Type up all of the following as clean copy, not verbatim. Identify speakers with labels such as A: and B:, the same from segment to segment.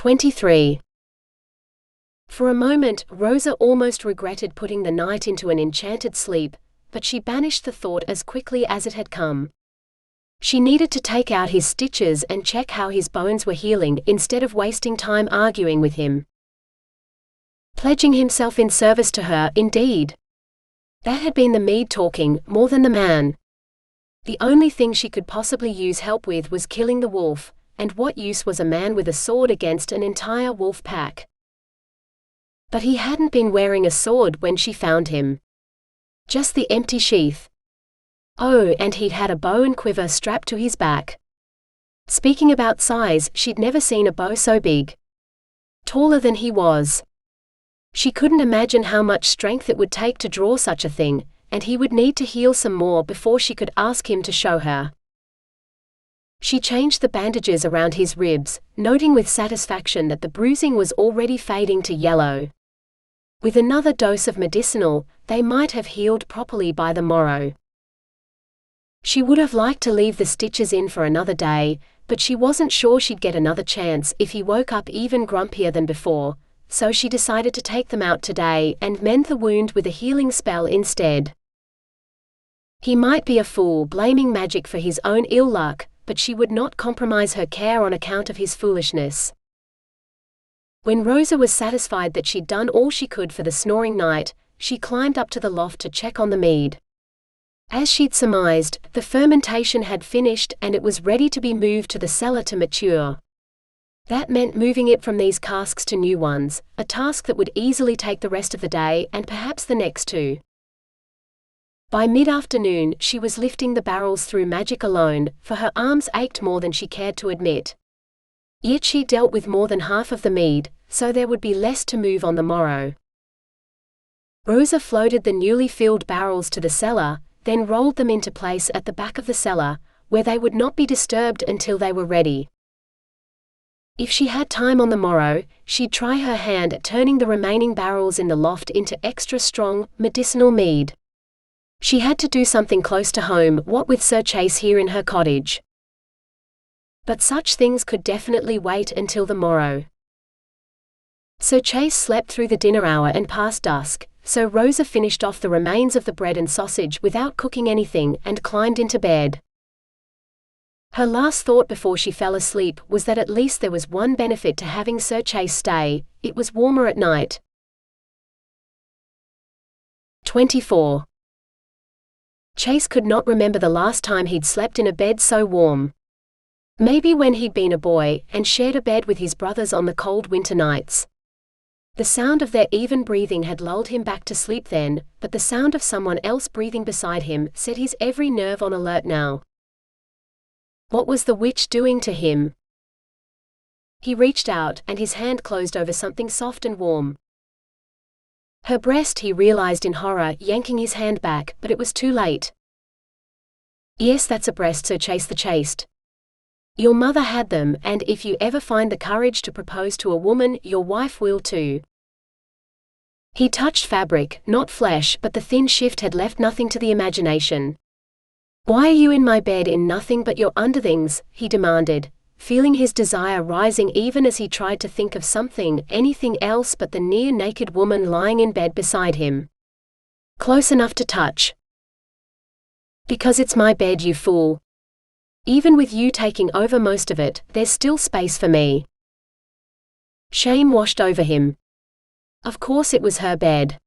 A: 23. For a moment, Rosa almost regretted putting the knight into an enchanted sleep, but she banished the thought as quickly as it had come. She needed to take out his stitches and check how his bones were healing instead of wasting time arguing with him. Pledging himself in service to her, indeed. That had been the Mede talking, more than the man. The only thing she could possibly use help with was killing the wolf, and what use was a man with a sword against an entire wolf pack? But he hadn't been wearing a sword when she found him. Just the empty sheath. Oh, and he'd had a bow and quiver strapped to his back. Speaking about size, she'd never seen a bow so big. Taller than he was. She couldn't imagine how much strength it would take to draw such a thing, and he would need to heal some more before she could ask him to show her. She changed the bandages around his ribs, noting with satisfaction that the bruising was already fading to yellow. With another dose of medicinal, they might have healed properly by the morrow. She would have liked to leave the stitches in for another day, but she wasn't sure she'd get another chance if he woke up even grumpier than before, so she decided to take them out today and mend the wound with a healing spell instead. He might be a fool blaming magic for his own ill luck, but she would not compromise her care on account of his foolishness. When Rosa was satisfied that she'd done all she could for the snoring knight, she climbed up to the loft to check on the mead. As she'd surmised, the fermentation had finished and it was ready to be moved to the cellar to mature. That meant moving it from these casks to new ones, a task that would easily take the rest of the day and perhaps the next too. By mid-afternoon, she was lifting the barrels through magic alone, for her arms ached more than she cared to admit. Yet she dealt with more than half of the mead, so there would be less to move on the morrow. Rosa floated the newly filled barrels to the cellar, then rolled them into place at the back of the cellar, where they would not be disturbed until they were ready. If she had time on the morrow, she'd try her hand at turning the remaining barrels in the loft into extra strong, medicinal mead. She had to do something close to home, what with Sir Chase here in her cottage. But such things could definitely wait until the morrow. Sir Chase slept through the dinner hour and past dusk, so Rosa finished off the remains of the bread and sausage without cooking anything and climbed into bed. Her last thought before she fell asleep was that at least there was one benefit to having Sir Chase stay: it was warmer at night. 24. Chase could not remember the last time he'd slept in a bed so warm. Maybe when he'd been a boy and shared a bed with his brothers on the cold winter nights. The sound of their even breathing had lulled him back to sleep then, but the sound of someone else breathing beside him set his every nerve on alert now. What was the witch doing to him? He reached out, and his hand closed over something soft and warm. Her breast, he realized in horror, yanking his hand back, but it was too late. Yes, that's a breast, Sir Chase the Chaste. Your mother had them, and if you ever find the courage to propose to a woman, your wife will too. He touched fabric, not flesh, but the thin shift had left nothing to the imagination. Why are you in my bed in nothing but your underthings? He demanded, feeling his desire rising even as he tried to think of something, anything else but the near-naked woman lying in bed beside him. Close enough to touch. Because it's my bed, you fool. Even with you taking over most of it, there's still space for me. Shame washed over him. Of course it was her bed.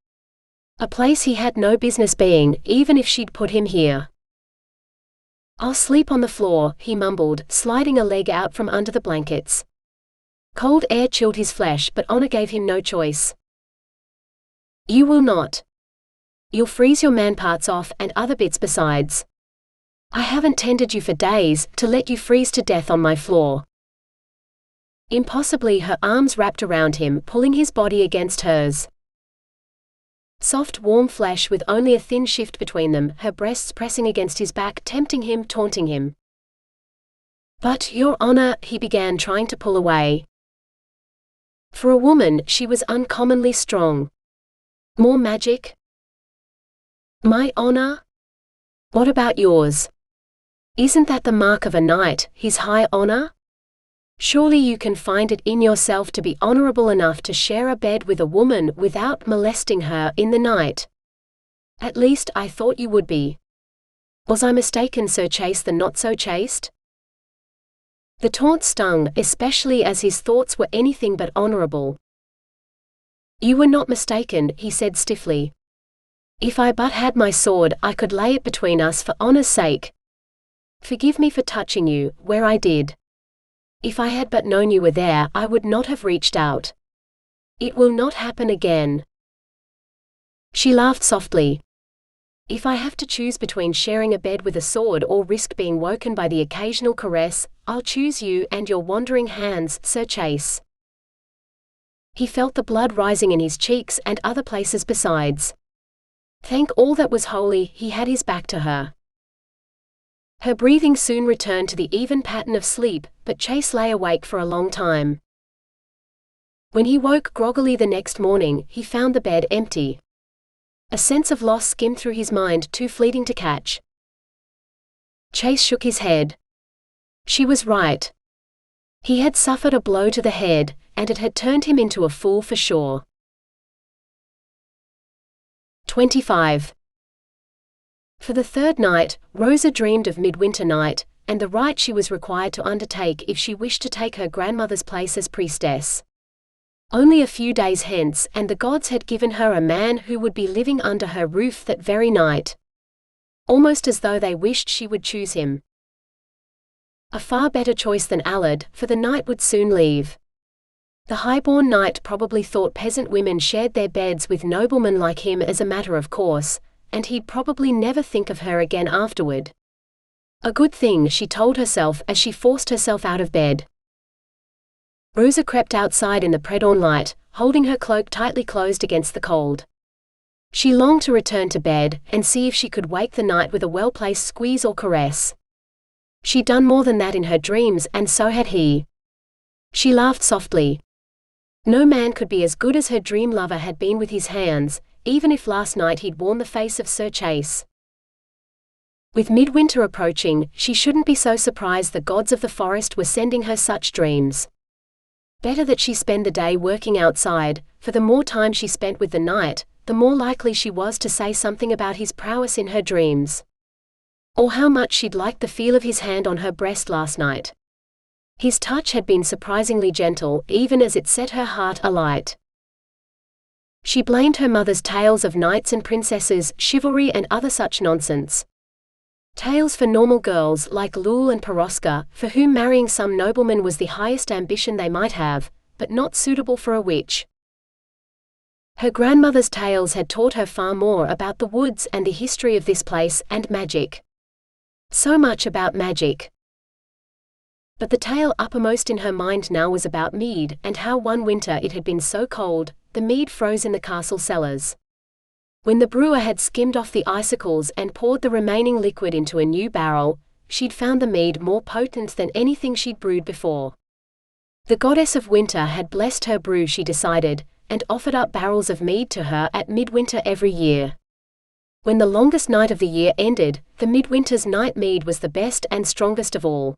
A: A place he had no business being, even if she'd put him here. I'll sleep on the floor, he mumbled, sliding a leg out from under the blankets. Cold air chilled his flesh, but honor gave him no choice. You will not. You'll freeze your man parts off, and other bits besides. I haven't tended you for days, to let you freeze to death on my floor. Impossibly, her arms wrapped around him, pulling his body against hers. Soft, warm flesh with only a thin shift between them, her breasts pressing against his back, tempting him, taunting him. But, Your Honor, he began, trying to pull away. For a woman, she was uncommonly strong. More magic? My honor? What about yours? Isn't that the mark of a knight, his high honor? Surely you can find it in yourself to be honorable enough to share a bed with a woman without molesting her in the night. At least I thought you would be. Was I mistaken, Sir Chase the not so chaste? The taunt stung, especially as his thoughts were anything but honorable. You were not mistaken, he said stiffly. If I but had my sword, I could lay it between us for honor's sake. Forgive me for touching you, where I did. If I had but known you were there, I would not have reached out. It will not happen again. She laughed softly. If I have to choose between sharing a bed with a sword or risk being woken by the occasional caress, I'll choose you and your wandering hands, Sir Chase. He felt the blood rising in his cheeks and other places besides. Thank all that was holy, he had his back to her. Her breathing soon returned to the even pattern of sleep, but Chase lay awake for a long time. When he woke groggily the next morning, he found the bed empty. A sense of loss skimmed through his mind, too fleeting to catch. Chase shook his head. She was right. He had suffered a blow to the head, and it had turned him into a fool for sure. 25. For the third night, Rosa dreamed of midwinter night, and the rite she was required to undertake if she wished to take her grandmother's place as priestess. Only a few days hence, and the gods had given her a man who would be living under her roof that very night. Almost as though they wished she would choose him. A far better choice than Allard, for the knight would soon leave. The highborn knight probably thought peasant women shared their beds with noblemen like him as a matter of course, and he'd probably never think of her again afterward. A good thing, she told herself as she forced herself out of bed. Rosa crept outside in the pre-dawn light, holding her cloak tightly closed against the cold. She longed to return to bed, and see if she could wake the knight with a well-placed squeeze or caress. She'd done more than that in her dreams, and so had he. She laughed softly. No man could be as good as her dream lover had been with his hands, even if last night he'd worn the face of Sir Chase. With midwinter approaching, she shouldn't be so surprised the gods of the forest were sending her such dreams. Better that she spend the day working outside, for the more time she spent with the knight, the more likely she was to say something about his prowess in her dreams. Or how much she'd liked the feel of his hand on her breast last night. His touch had been surprisingly gentle, even as it set her heart alight. She blamed her mother's tales of knights and princesses, chivalry and other such nonsense. Tales for normal girls like Lul and Peroska, for whom marrying some nobleman was the highest ambition they might have, but not suitable for a witch. Her grandmother's tales had taught her far more about the woods and the history of this place, and magic. So much about magic. But the tale uppermost in her mind now was about mead, and how one winter it had been so cold, the mead froze in the castle cellars. When the brewer had skimmed off the icicles and poured the remaining liquid into a new barrel, she'd found the mead more potent than anything she'd brewed before. The goddess of winter had blessed her brew, she decided, and offered up barrels of mead to her at midwinter every year. When the longest night of the year ended, the midwinter's night mead was the best and strongest of all.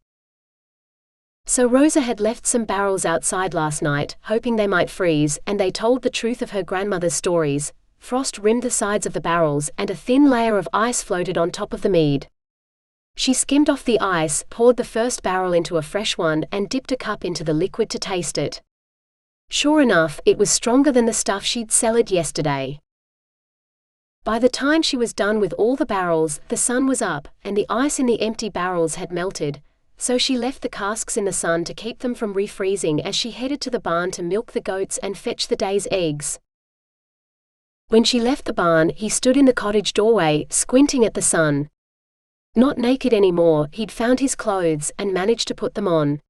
A: So Rosa had left some barrels outside last night, hoping they might freeze, and they told the truth of her grandmother's stories. Frost rimmed the sides of the barrels, and a thin layer of ice floated on top of the mead. She skimmed off the ice, poured the first barrel into a fresh one, and dipped a cup into the liquid to taste it. Sure enough, it was stronger than the stuff she'd cellared yesterday. By the time she was done with all the barrels, the sun was up, and the ice in the empty barrels had melted, so she left the casks in the sun to keep them from refreezing as she headed to the barn to milk the goats and fetch the day's eggs. When she left the barn, he stood in the cottage doorway, squinting at the sun. Not naked anymore, he'd found his clothes and managed to put them on.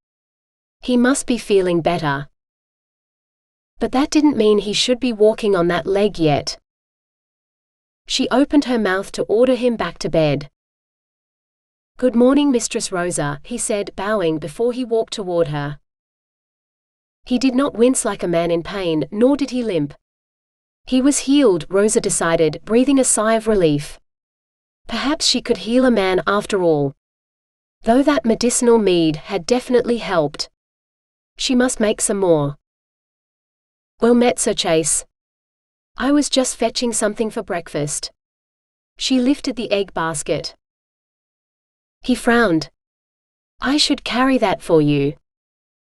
A: He must be feeling better. But that didn't mean he should be walking on that leg yet. She opened her mouth to order him back to bed. "Good morning, Mistress Rosa," he said, bowing before he walked toward her. He did not wince like a man in pain, nor did he limp. He was healed, Rosa decided, breathing a sigh of relief. Perhaps she could heal a man after all. Though that medicinal mead had definitely helped. She must make some more. Well met, Sir Chase. I was just fetching something for breakfast. She lifted the egg basket. He frowned. I should carry that for you.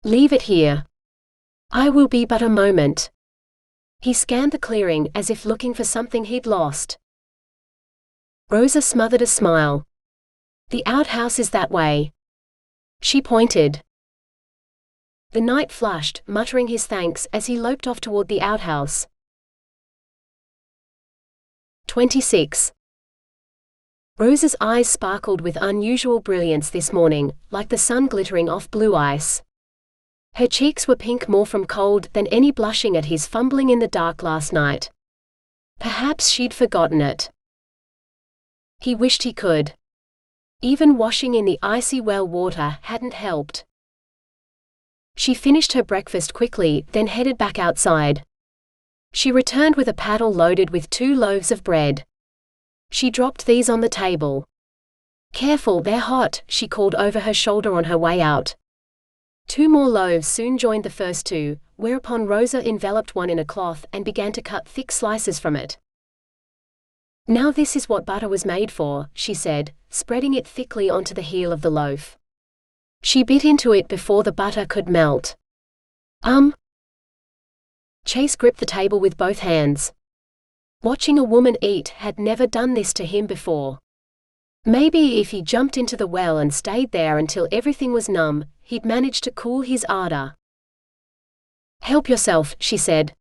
A: Leave it here. I will be but a moment. He scanned the clearing as if looking for something he'd lost. Rosa smothered a smile. The outhouse is that way. She pointed. The knight flushed, muttering his thanks as he loped off toward the outhouse. 26. Rosa's eyes sparkled with unusual brilliance this morning, like the sun glittering off blue ice. Her cheeks were pink more from cold than any blushing at his fumbling in the dark last night. Perhaps she'd forgotten it. He wished he could. Even washing in the icy well water hadn't helped. She finished her breakfast quickly, then headed back outside. She returned with a paddle loaded with 2 loaves of bread. She dropped these on the table. Careful, they're hot, she called over her shoulder on her way out. 2 more loaves soon joined the first 2, whereupon Rosa enveloped one in a cloth and began to cut thick slices from it. Now this is what butter was made for, she said, spreading it thickly onto the heel of the loaf. She bit into it before the butter could melt. Chase gripped the table with both hands. Watching a woman eat had never done this to him before. Maybe if he jumped into the well and stayed there until everything was numb, he'd manage to cool his ardor. Help yourself, she said.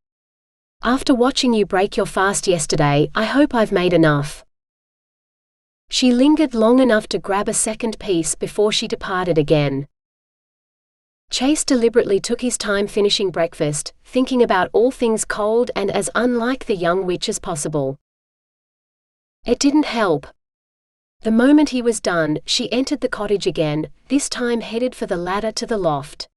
A: After watching you break your fast yesterday, I hope I've made enough. She lingered long enough to grab a second piece before she departed again. Chase deliberately took his time finishing breakfast, thinking about all things cold and as unlike the young witch as possible. It didn't help. The moment he was done, she entered the cottage again, this time headed for the ladder to the loft.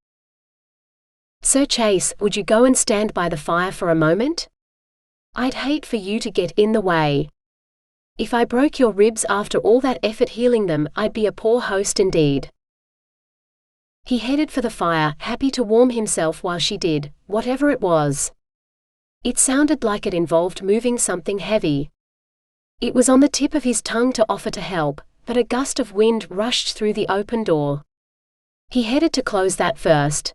A: Sir Chase, would you go and stand by the fire for a moment? I'd hate for you to get in the way. If I broke your ribs after all that effort healing them, I'd be a poor host indeed. He headed for the fire, happy to warm himself while she did, whatever it was. It sounded like it involved moving something heavy. It was on the tip of his tongue to offer to help, but a gust of wind rushed through the open door. He headed to close that first.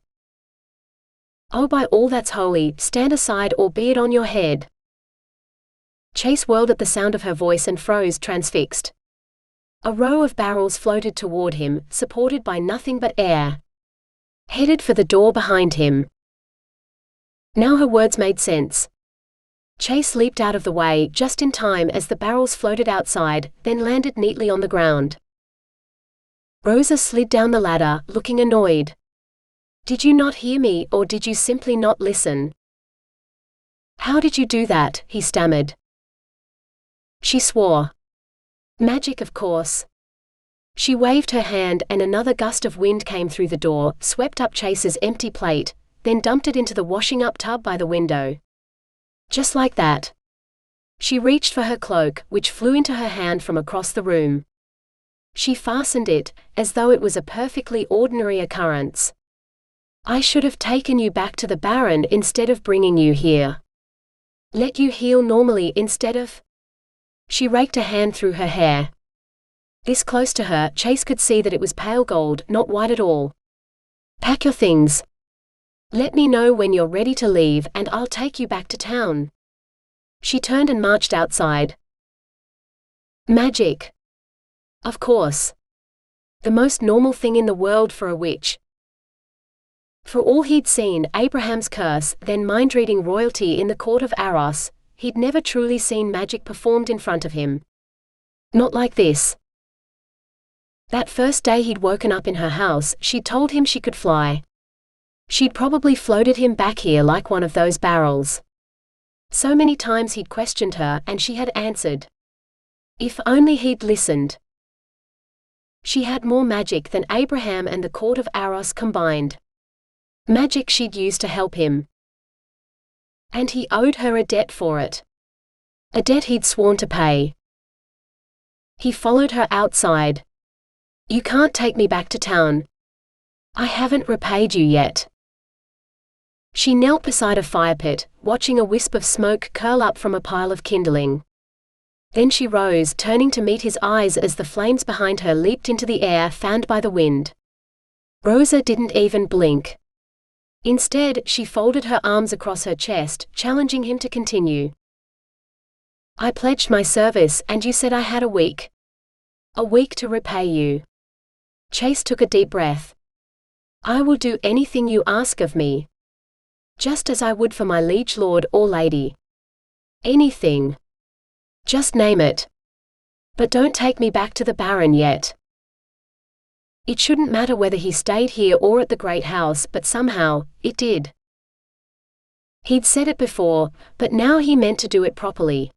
A: Oh, by all that's holy, stand aside or be it on your head. Chase whirled at the sound of her voice and froze transfixed. A row of barrels floated toward him, supported by nothing but air. Headed for the door behind him. Now her words made sense. Chase leaped out of the way just in time as the barrels floated outside, then landed neatly on the ground. Rosa slid down the ladder, looking annoyed. Did you not hear me, or did you simply not listen? How did you do that? He stammered. She swore. Magic, of course. She waved her hand and another gust of wind came through the door, swept up Chase's empty plate, then dumped it into the washing-up tub by the window. Just like that. She reached for her cloak, which flew into her hand from across the room. She fastened it, as though it was a perfectly ordinary occurrence. I should have taken you back to the Baron instead of bringing you here. Let you heal normally instead of... She raked a hand through her hair. This close to her, Chase could see that it was pale gold, not white at all. Pack your things. Let me know when you're ready to leave and I'll take you back to town. She turned and marched outside. Magic. Of course. The most normal thing in the world for a witch. For all he'd seen, Abraham's curse, then mind-reading royalty in the court of Aros, he'd never truly seen magic performed in front of him. Not like this. That first day he'd woken up in her house, she'd told him she could fly. She'd probably floated him back here like one of those barrels. So many times he'd questioned her and she had answered. If only he'd listened. She had more magic than Abraham and the court of Aros combined. Magic she'd used to help him. And he owed her a debt for it. A debt he'd sworn to pay. He followed her outside. You can't take me back to town. I haven't repaid you yet. She knelt beside a fire pit, watching a wisp of smoke curl up from a pile of kindling. Then she rose, turning to meet his eyes as the flames behind her leaped into the air, fanned by the wind. Rosa didn't even blink. Instead, she folded her arms across her chest, challenging him to continue. I pledged my service, and you said I had a week. A week to repay you. Chase took a deep breath. I will do anything you ask of me. Just as I would for my liege lord or lady. Anything. Just name it. But don't take me back to the Baron yet. It shouldn't matter whether he stayed here or at the great house, but somehow, it did. He'd said it before, but now he meant to do it properly.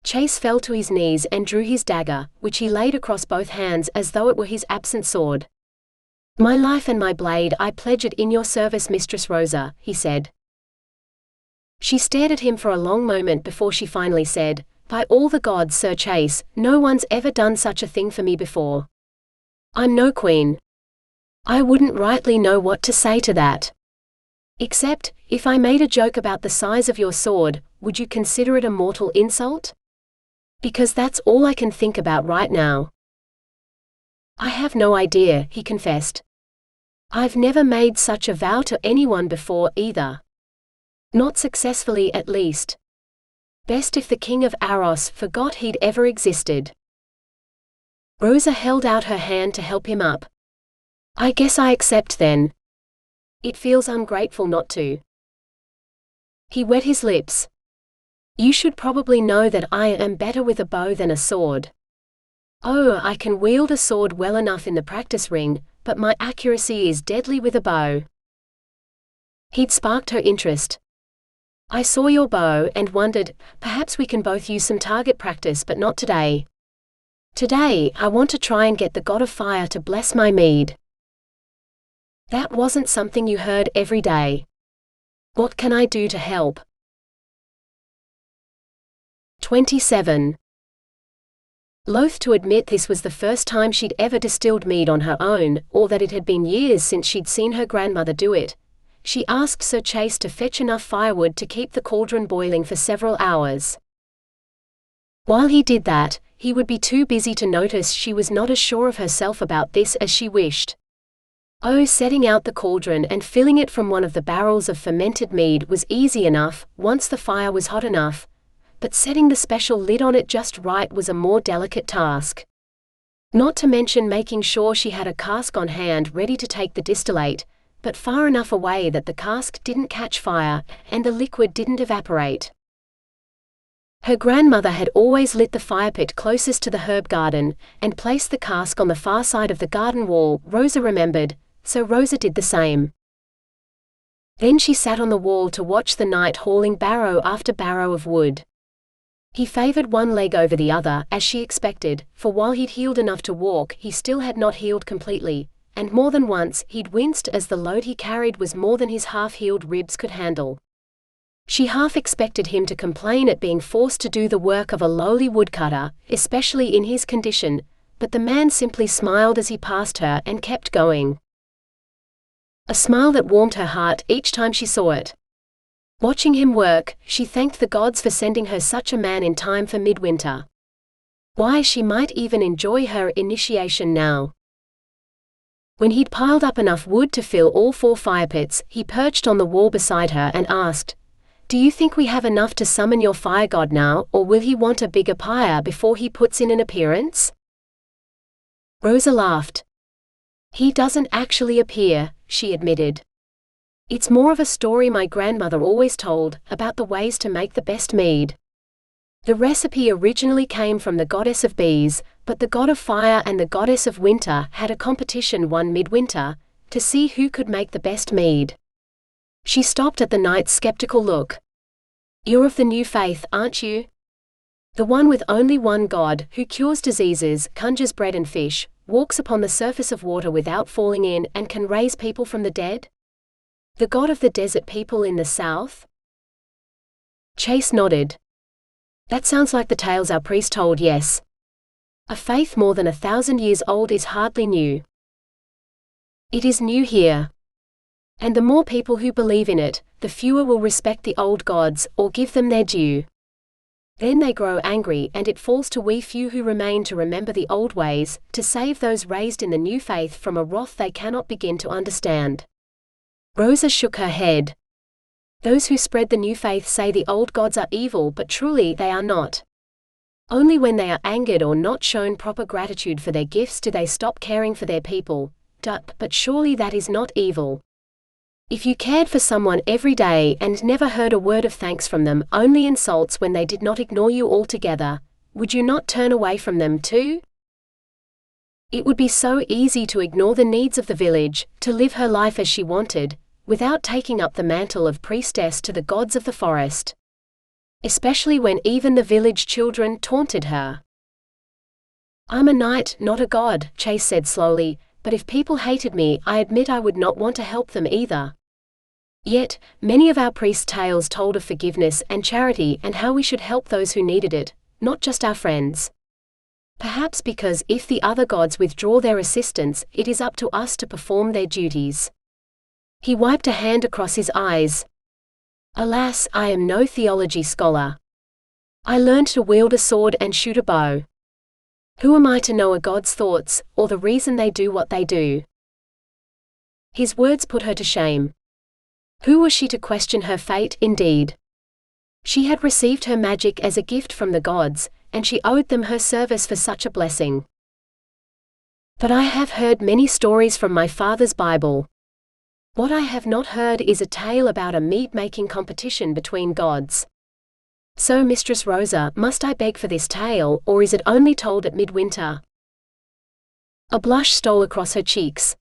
A: Chase fell to his knees and drew his dagger, which he laid across both hands as though it were his absent sword. My life and my blade I pledge it in your service, Mistress Rosa, he said. She stared at him for a long moment before she finally said, By all the gods, Sir Chase, no one's ever done such a thing for me before. I'm no queen. I wouldn't rightly know what to say to that. Except, if I made a joke about the size of your sword, would you consider it a mortal insult? Because that's all I can think about right now. I have no idea, he confessed. I've never made such a vow to anyone before either. Not successfully, at least. Best if the King of Aros forgot he'd ever existed. Rosa held out her hand to help him up. I guess I accept then. It feels ungrateful not to. He wet his lips. You should probably know that I am better with a bow than a sword. Oh, I can wield a sword well enough in the practice ring, but my accuracy is deadly with a bow. He'd sparked her interest. I saw your bow and wondered, perhaps we can both use some target practice, but not today. Today, I want to try and get the god of fire to bless my mead. That wasn't something you heard every day. What can I do to help? 27. Loath to admit this was the first time she'd ever distilled mead on her own, or that it had been years since she'd seen her grandmother do it, she asked Sir Chase to fetch enough firewood to keep the cauldron boiling for several hours. While he did that, he would be too busy to notice she was not as sure of herself about this as she wished. Oh, setting out the cauldron and filling it from one of the barrels of fermented mead was easy enough, once the fire was hot enough, but setting the special lid on it just right was a more delicate task. Not to mention making sure she had a cask on hand ready to take the distillate, but far enough away that the cask didn't catch fire, and the liquid didn't evaporate. Her grandmother had always lit the fire pit closest to the herb garden, and placed the cask on the far side of the garden wall, Rosa remembered, so Rosa did the same. Then she sat on the wall to watch the knight hauling barrow after barrow of wood. He favored one leg over the other, as she expected, for while he'd healed enough to walk, he still had not healed completely, and more than once he'd winced as the load he carried was more than his half-healed ribs could handle. She half expected him to complain at being forced to do the work of a lowly woodcutter, especially in his condition, but the man simply smiled as he passed her and kept going. A smile that warmed her heart each time she saw it. Watching him work, she thanked the gods for sending her such a man in time for midwinter. Why, she might even enjoy her initiation now. When he'd piled up enough wood to fill all 4 fire pits, he perched on the wall beside her and asked, Do you think we have enough to summon your fire god now, or will he want a bigger pyre before he puts in an appearance? Rosa laughed. He doesn't actually appear, she admitted. It's more of a story my grandmother always told, about the ways to make the best mead. The recipe originally came from the goddess of bees, but the god of fire and the goddess of winter had a competition one midwinter, to see who could make the best mead. She stopped at the knight's skeptical look. You're of the new faith, aren't you? The one with only one god, who cures diseases, conjures bread and fish, walks upon the surface of water without falling in, and can raise people from the dead? The god of the desert people in the south? Chase nodded. That sounds like the tales our priest told, yes. A faith more than 1,000 years old is hardly new. It is new here. And the more people who believe in it, the fewer will respect the old gods, or give them their due. Then they grow angry, and it falls to we few who remain to remember the old ways, to save those raised in the new faith from a wrath they cannot begin to understand. Rosa shook her head. Those who spread the new faith say the old gods are evil, but truly they are not. Only when they are angered or not shown proper gratitude for their gifts do they stop caring for their people. But surely that is not evil. If you cared for someone every day and never heard a word of thanks from them, only insults when they did not ignore you altogether, would you not turn away from them too? It would be so easy to ignore the needs of the village, to live her life as she wanted, without taking up the mantle of priestess to the gods of the forest. Especially when even the village children taunted her. I'm a knight, not a god, Chase said slowly, but if people hated me, I admit I would not want to help them either. Yet, many of our priest tales told of forgiveness and charity and how we should help those who needed it, not just our friends. Perhaps because if the other gods withdraw their assistance, it is up to us to perform their duties. He wiped a hand across his eyes. Alas, I am no theology scholar. I learned to wield a sword and shoot a bow. Who am I to know a god's thoughts, or the reason they do what they do? His words put her to shame. Who was she to question her fate, indeed? She had received her magic as a gift from the gods, and she owed them her service for such a blessing. But I have heard many stories from my father's Bible. What I have not heard is a tale about a mead-making competition between gods. So, Mistress Rosa, must I beg for this tale, or is it only told at midwinter? A blush stole across her cheeks.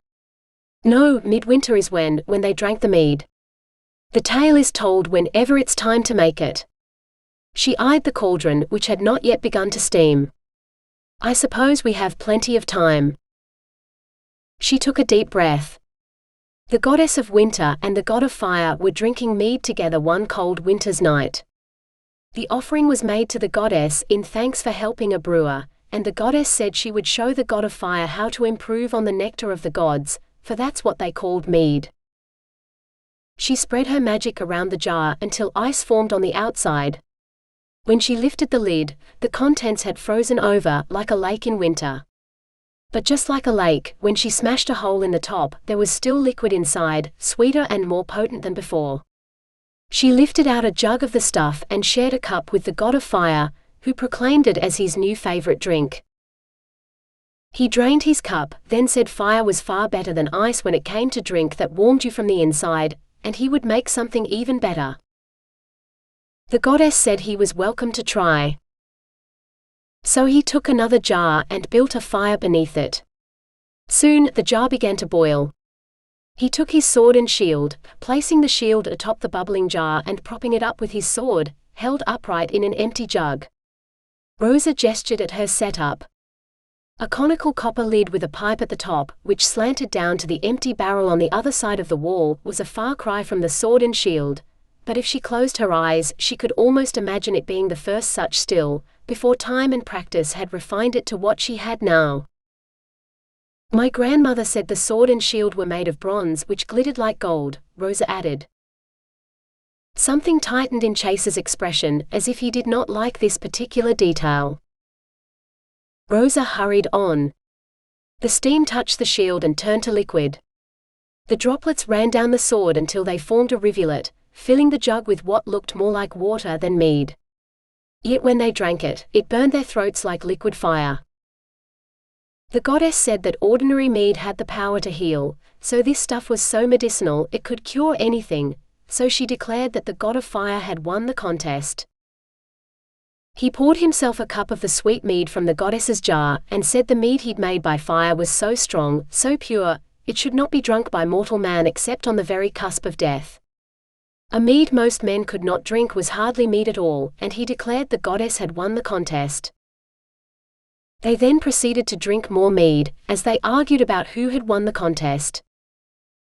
A: No, midwinter is when they drank the mead. The tale is told whenever it's time to make it. She eyed the cauldron, which had not yet begun to steam. I suppose we have plenty of time. She took a deep breath. The goddess of winter and the god of fire were drinking mead together one cold winter's night. The offering was made to the goddess in thanks for helping a brewer, and the goddess said she would show the god of fire how to improve on the nectar of the gods, for that's what they called mead. She spread her magic around the jar until ice formed on the outside. When she lifted the lid, the contents had frozen over, like a lake in winter. But just like a lake, when she smashed a hole in the top, there was still liquid inside, sweeter and more potent than before. She lifted out a jug of the stuff and shared a cup with the god of fire, who proclaimed it as his new favorite drink. He drained his cup, then said fire was far better than ice when it came to drink that warmed you from the inside, and he would make something even better. The goddess said he was welcome to try. So he took another jar and built a fire beneath it. Soon, the jar began to boil. He took his sword and shield, placing the shield atop the bubbling jar and propping it up with his sword, held upright in an empty jug. Rosa gestured at her setup. A conical copper lid with a pipe at the top, which slanted down to the empty barrel on the other side of the wall, was a far cry from the sword and shield, but if she closed her eyes, she could almost imagine it being the first such still, before time and practice had refined it to what she had now. My grandmother said the sword and shield were made of bronze which glittered like gold, Rosa added. Something tightened in Chase's expression, as if he did not like this particular detail. Rosa hurried on. The steam touched the shield and turned to liquid. The droplets ran down the sword until they formed a rivulet, filling the jug with what looked more like water than mead. Yet when they drank it, it burned their throats like liquid fire. The goddess said that ordinary mead had the power to heal, so this stuff was so medicinal it could cure anything, so she declared that the god of fire had won the contest. He poured himself a cup of the sweet mead from the goddess's jar, and said the mead he'd made by fire was so strong, so pure, it should not be drunk by mortal man except on the very cusp of death. A mead most men could not drink was hardly mead at all, and he declared the goddess had won the contest. They then proceeded to drink more mead, as they argued about who had won the contest.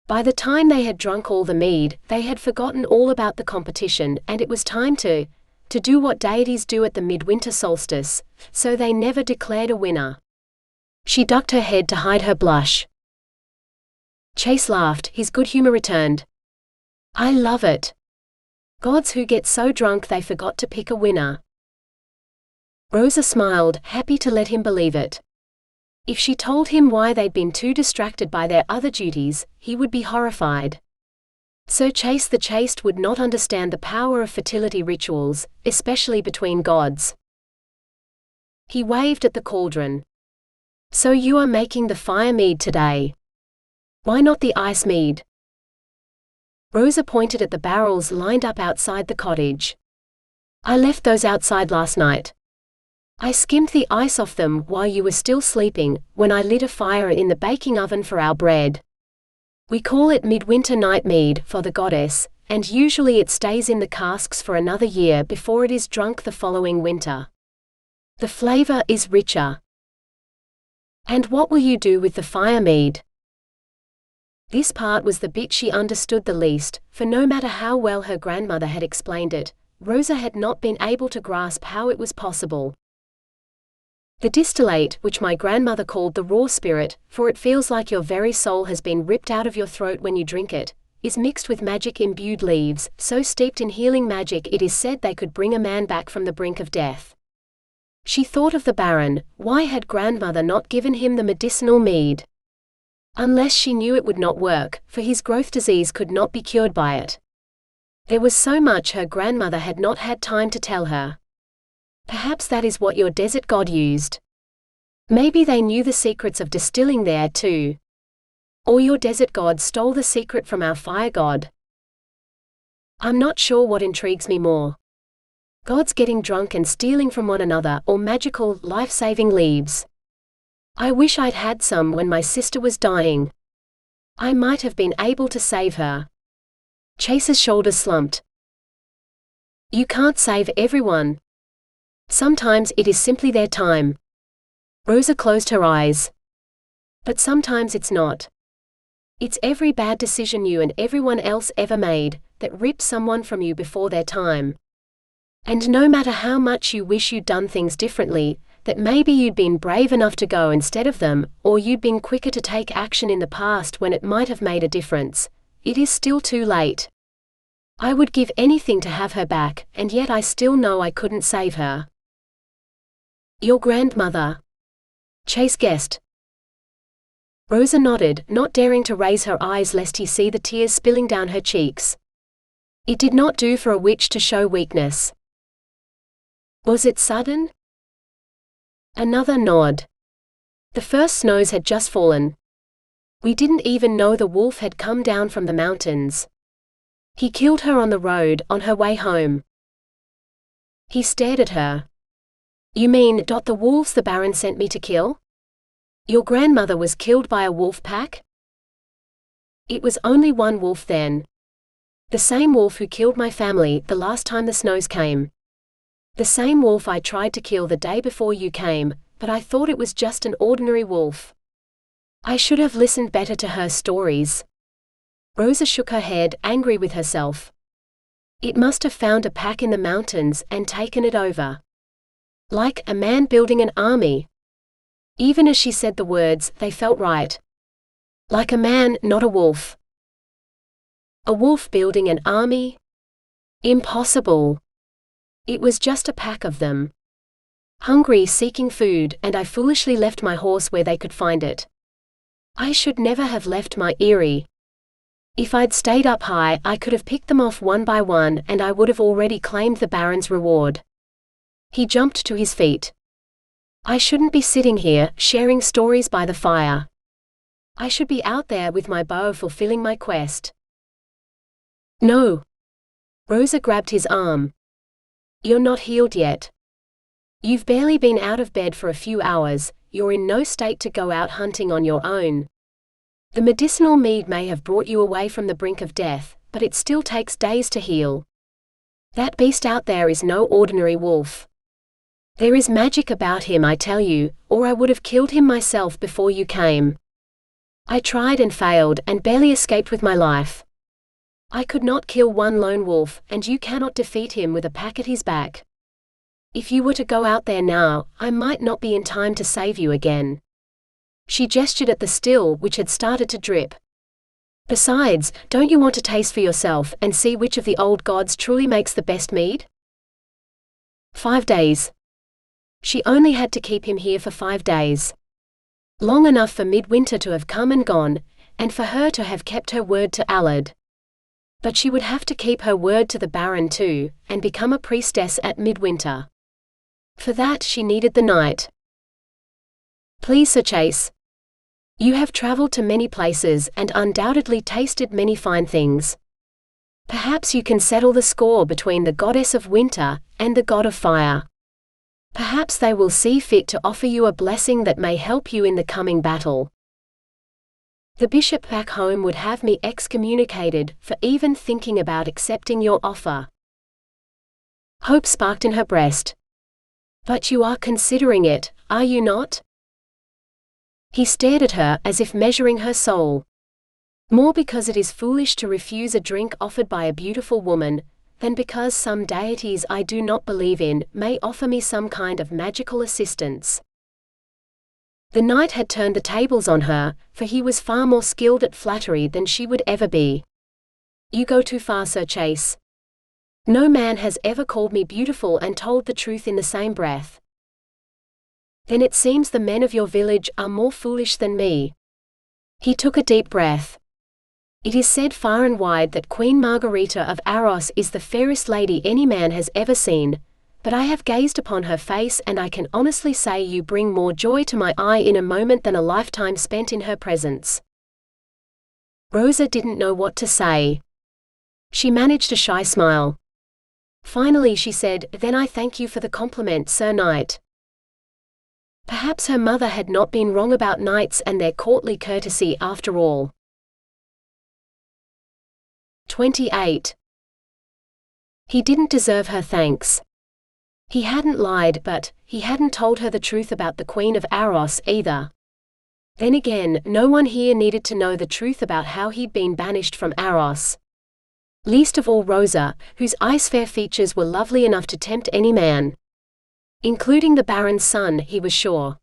A: By the time they had drunk all the mead, they had forgotten all about the competition, and it was time to do what deities do at the midwinter solstice, so they never declared a winner. She ducked her head to hide her blush. Chase laughed, his good humor returned. I love it. Gods who get so drunk they forgot to pick a winner. Rosa smiled, happy to let him believe it. If she told him why they'd been too distracted by their other duties, he would be horrified. Sir Chase the Chaste would not understand the power of fertility rituals, especially between gods. He waved at the cauldron. So you are making the fire mead today. Why not the ice mead? Rosa pointed at the barrels lined up outside the cottage. I left those outside last night. I skimmed the ice off them while you were still sleeping, when I lit a fire in the baking oven for our bread. We call it midwinter night mead for the goddess, and usually it stays in the casks for another year before it is drunk the following winter. The flavor is richer. And what will you do with the fire mead? This part was the bit she understood the least, for no matter how well her grandmother had explained it, Rosa had not been able to grasp how it was possible. The distillate, which my grandmother called the raw spirit, for it feels like your very soul has been ripped out of your throat when you drink it, is mixed with magic-imbued leaves, so steeped in healing magic it is said they could bring a man back from the brink of death. She thought of the Baron. Why had grandmother not given him the medicinal mead? Unless she knew it would not work, for his growth disease could not be cured by it. There was so much her grandmother had not had time to tell her. Perhaps that is what your desert god used. Maybe they knew the secrets of distilling there too. Or your desert god stole the secret from our fire god. I'm not sure what intrigues me more. Gods getting drunk and stealing from one another, or magical, life-saving leaves. I wish I'd had some when my sister was dying. I might have been able to save her. Chase's shoulders slumped. You can't save everyone. Sometimes it is simply their time. Rosa closed her eyes. But sometimes it's not. It's every bad decision you and everyone else ever made that rips someone from you before their time. And no matter how much you wish you'd done things differently, that maybe you'd been brave enough to go instead of them, or you'd been quicker to take action in the past when it might have made a difference, it is still too late. I would give anything to have her back, and yet I still know I couldn't save her. Your grandmother? Chase guessed. Rosa nodded, not daring to raise her eyes lest he see the tears spilling down her cheeks. It did not do for a witch to show weakness. Was it sudden? Another nod. The first snows had just fallen. We didn't even know the wolf had come down from the mountains. He killed her on the road, on her way home. He stared at her. You mean, the wolves the Baron sent me to kill? Your grandmother was killed by a wolf pack? It was only one wolf then. The same wolf who killed my family the last time the snows came. The same wolf I tried to kill the day before you came, but I thought it was just an ordinary wolf. I should have listened better to her stories. Rosa shook her head, angry with herself. It must have found a pack in the mountains and taken it over. Like a man building an army. Even as she said the words, they felt right. Like a man, not a wolf. A wolf building an army? Impossible. It was just a pack of them. Hungry, seeking food, and I foolishly left my horse where they could find it. I should never have left my eyrie. If I'd stayed up high, I could have picked them off one by one, and I would have already claimed the Baron's reward. He jumped to his feet. I shouldn't be sitting here, sharing stories by the fire. I should be out there with my bow fulfilling my quest. No. Rosa grabbed his arm. You're not healed yet. You've barely been out of bed for a few hours, you're in no state to go out hunting on your own. The medicinal mead may have brought you away from the brink of death, but it still takes days to heal. That beast out there is no ordinary wolf. There is magic about him, I tell you, or I would have killed him myself before you came. I tried and failed, and barely escaped with my life. I could not kill one lone wolf, and you cannot defeat him with a pack at his back. If you were to go out there now, I might not be in time to save you again. She gestured at the still, which had started to drip. Besides, don't you want to taste for yourself and see which of the old gods truly makes the best mead? 5 days. She only had to keep him here for 5 days. Long enough for midwinter to have come and gone, and for her to have kept her word to Allard. But she would have to keep her word to the Baron too, and become a priestess at midwinter. For that she needed the night. Please, Sir Chase. You have travelled to many places and undoubtedly tasted many fine things. Perhaps you can settle the score between the goddess of winter and the god of fire. Perhaps they will see fit to offer you a blessing that may help you in the coming battle. The bishop back home would have me excommunicated for even thinking about accepting your offer. Hope sparked in her breast. But you are considering it, are you not? He stared at her as if measuring her soul. More because it is foolish to refuse a drink offered by a beautiful woman, than because some deities I do not believe in may offer me some kind of magical assistance. The knight had turned the tables on her, for he was far more skilled at flattery than she would ever be. You go too far, Sir Chase. No man has ever called me beautiful and told the truth in the same breath. Then it seems the men of your village are more foolish than me. He took a deep breath. It is said far and wide that Queen Margarita of Arros is the fairest lady any man has ever seen, but I have gazed upon her face and I can honestly say you bring more joy to my eye in a moment than a lifetime spent in her presence. Rosa didn't know what to say. She managed a shy smile. Finally she said, "Then I thank you for the compliment, Sir Knight." Perhaps her mother had not been wrong about knights and their courtly courtesy after all. 28. He didn't deserve her thanks. He hadn't lied, but he hadn't told her the truth about the Queen of Arros either. Then again, no one here needed to know the truth about how he'd been banished from Arros. Least of all Rosa, whose ice-fair features were lovely enough to tempt any man. Including the Baron's son, he was sure.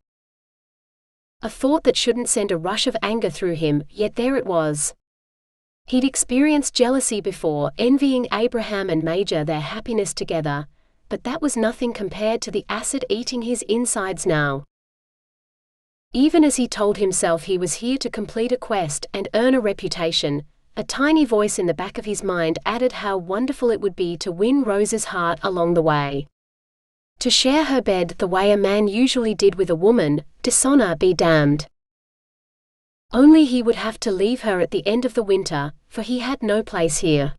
A: A thought that shouldn't send a rush of anger through him, yet there it was. He'd experienced jealousy before, envying Abraham and Major their happiness together, but that was nothing compared to the acid eating his insides now. Even as he told himself he was here to complete a quest and earn a reputation, a tiny voice in the back of his mind added how wonderful it would be to win Rosa's heart along the way. To share her bed the way a man usually did with a woman, dishonor be damned. Only he would have to leave her at the end of the winter, for he had no place here.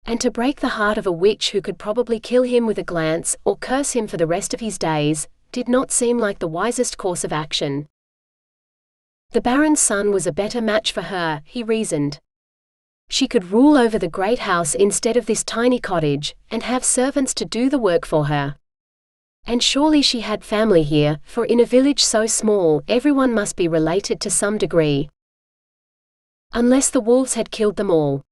A: And to break the heart of a witch who could probably kill him with a glance or curse him for the rest of his days, did not seem like the wisest course of action. The Baron's son was a better match for her, he reasoned. She could rule over the great house instead of this tiny cottage, and have servants to do the work for her. And surely she had family here, for in a village so small everyone must be related to some degree. Unless the wolves had killed them all.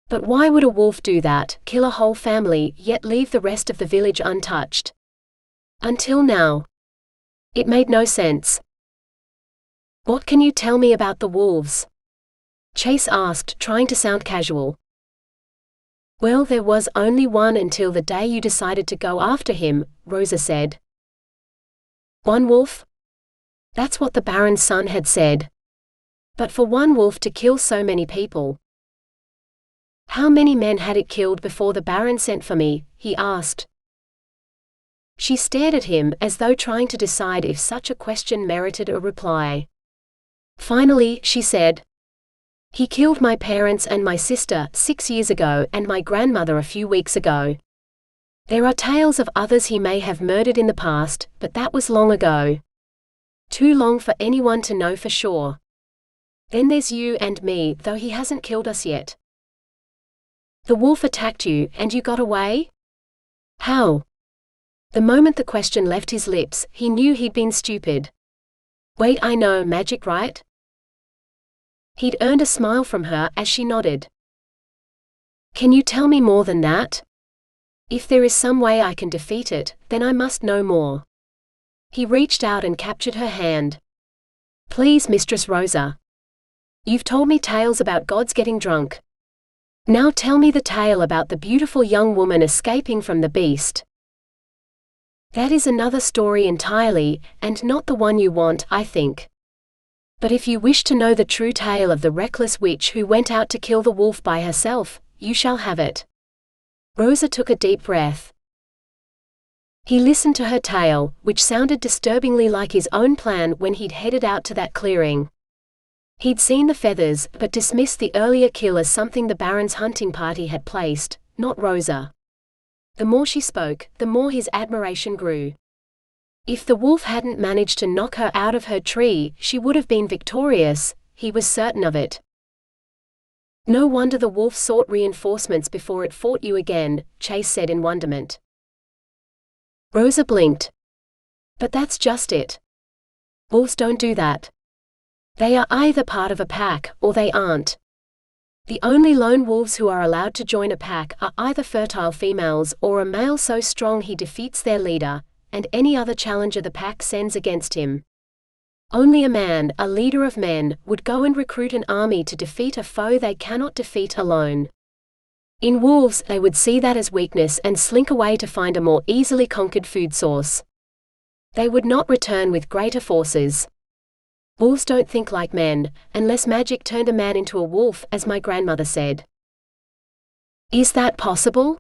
A: But why would a wolf do that, kill a whole family, yet leave the rest of the village untouched? Until now. It made no sense. What can you tell me about the wolves? Chase asked, trying to sound casual. Well, there was only one until the day you decided to go after him, Rosa said. One wolf? That's what the Baron's son had said. But for one wolf to kill so many people. How many men had it killed before the Baron sent for me? He asked. She stared at him as though trying to decide if such a question merited a reply. Finally, she said. He killed my parents and my sister 6 years ago and my grandmother a few weeks ago. There are tales of others he may have murdered in the past, but that was long ago. Too long for anyone to know for sure. Then there's you and me, though he hasn't killed us yet. The wolf attacked you, and you got away? How? The moment the question left his lips, he knew he'd been stupid. Wait, I know, magic, right? He'd earned a smile from her as she nodded. Can you tell me more than that? If there is some way I can defeat it, then I must know more. He reached out and captured her hand. Please, Mistress Rosa. You've told me tales about gods getting drunk. Now tell me the tale about the beautiful young woman escaping from the beast. That is another story entirely, and not the one you want, I think. But if you wish to know the true tale of the reckless witch who went out to kill the wolf by herself, you shall have it. Rosa took a deep breath. He listened to her tale, which sounded disturbingly like his own plan when he'd headed out to that clearing. He'd seen the feathers, but dismissed the earlier kill as something the Baron's hunting party had placed, not Rosa. The more she spoke, the more his admiration grew. If the wolf hadn't managed to knock her out of her tree, she would have been victorious, he was certain of it. No wonder the wolf sought reinforcements before it fought you again, Chase said in wonderment. Rosa blinked. But that's just it. Wolves don't do that. They are either part of a pack, or they aren't. The only lone wolves who are allowed to join a pack are either fertile females or a male so strong he defeats their leader, and any other challenger the pack sends against him. Only a man, a leader of men, would go and recruit an army to defeat a foe they cannot defeat alone. In wolves, they would see that as weakness and slink away to find a more easily conquered food source. They would not return with greater forces. Wolves don't think like men, unless magic turned a man into a wolf, as my grandmother said. Is that possible?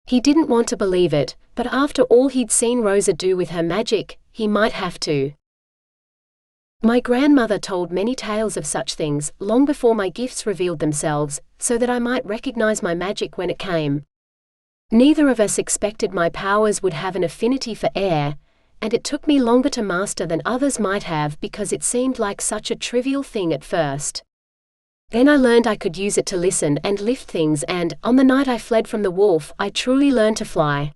A: He didn't want to believe it, but after all he'd seen Rosa do with her magic, he might have to. My grandmother told many tales of such things, long before my gifts revealed themselves, so that I might recognize my magic when it came. Neither of us expected my powers would have an affinity for air, and it took me longer to master than others might have because it seemed like such a trivial thing at first. Then I learned I could use it to listen and lift things, and, on the night I fled from the wolf, I truly learned to fly.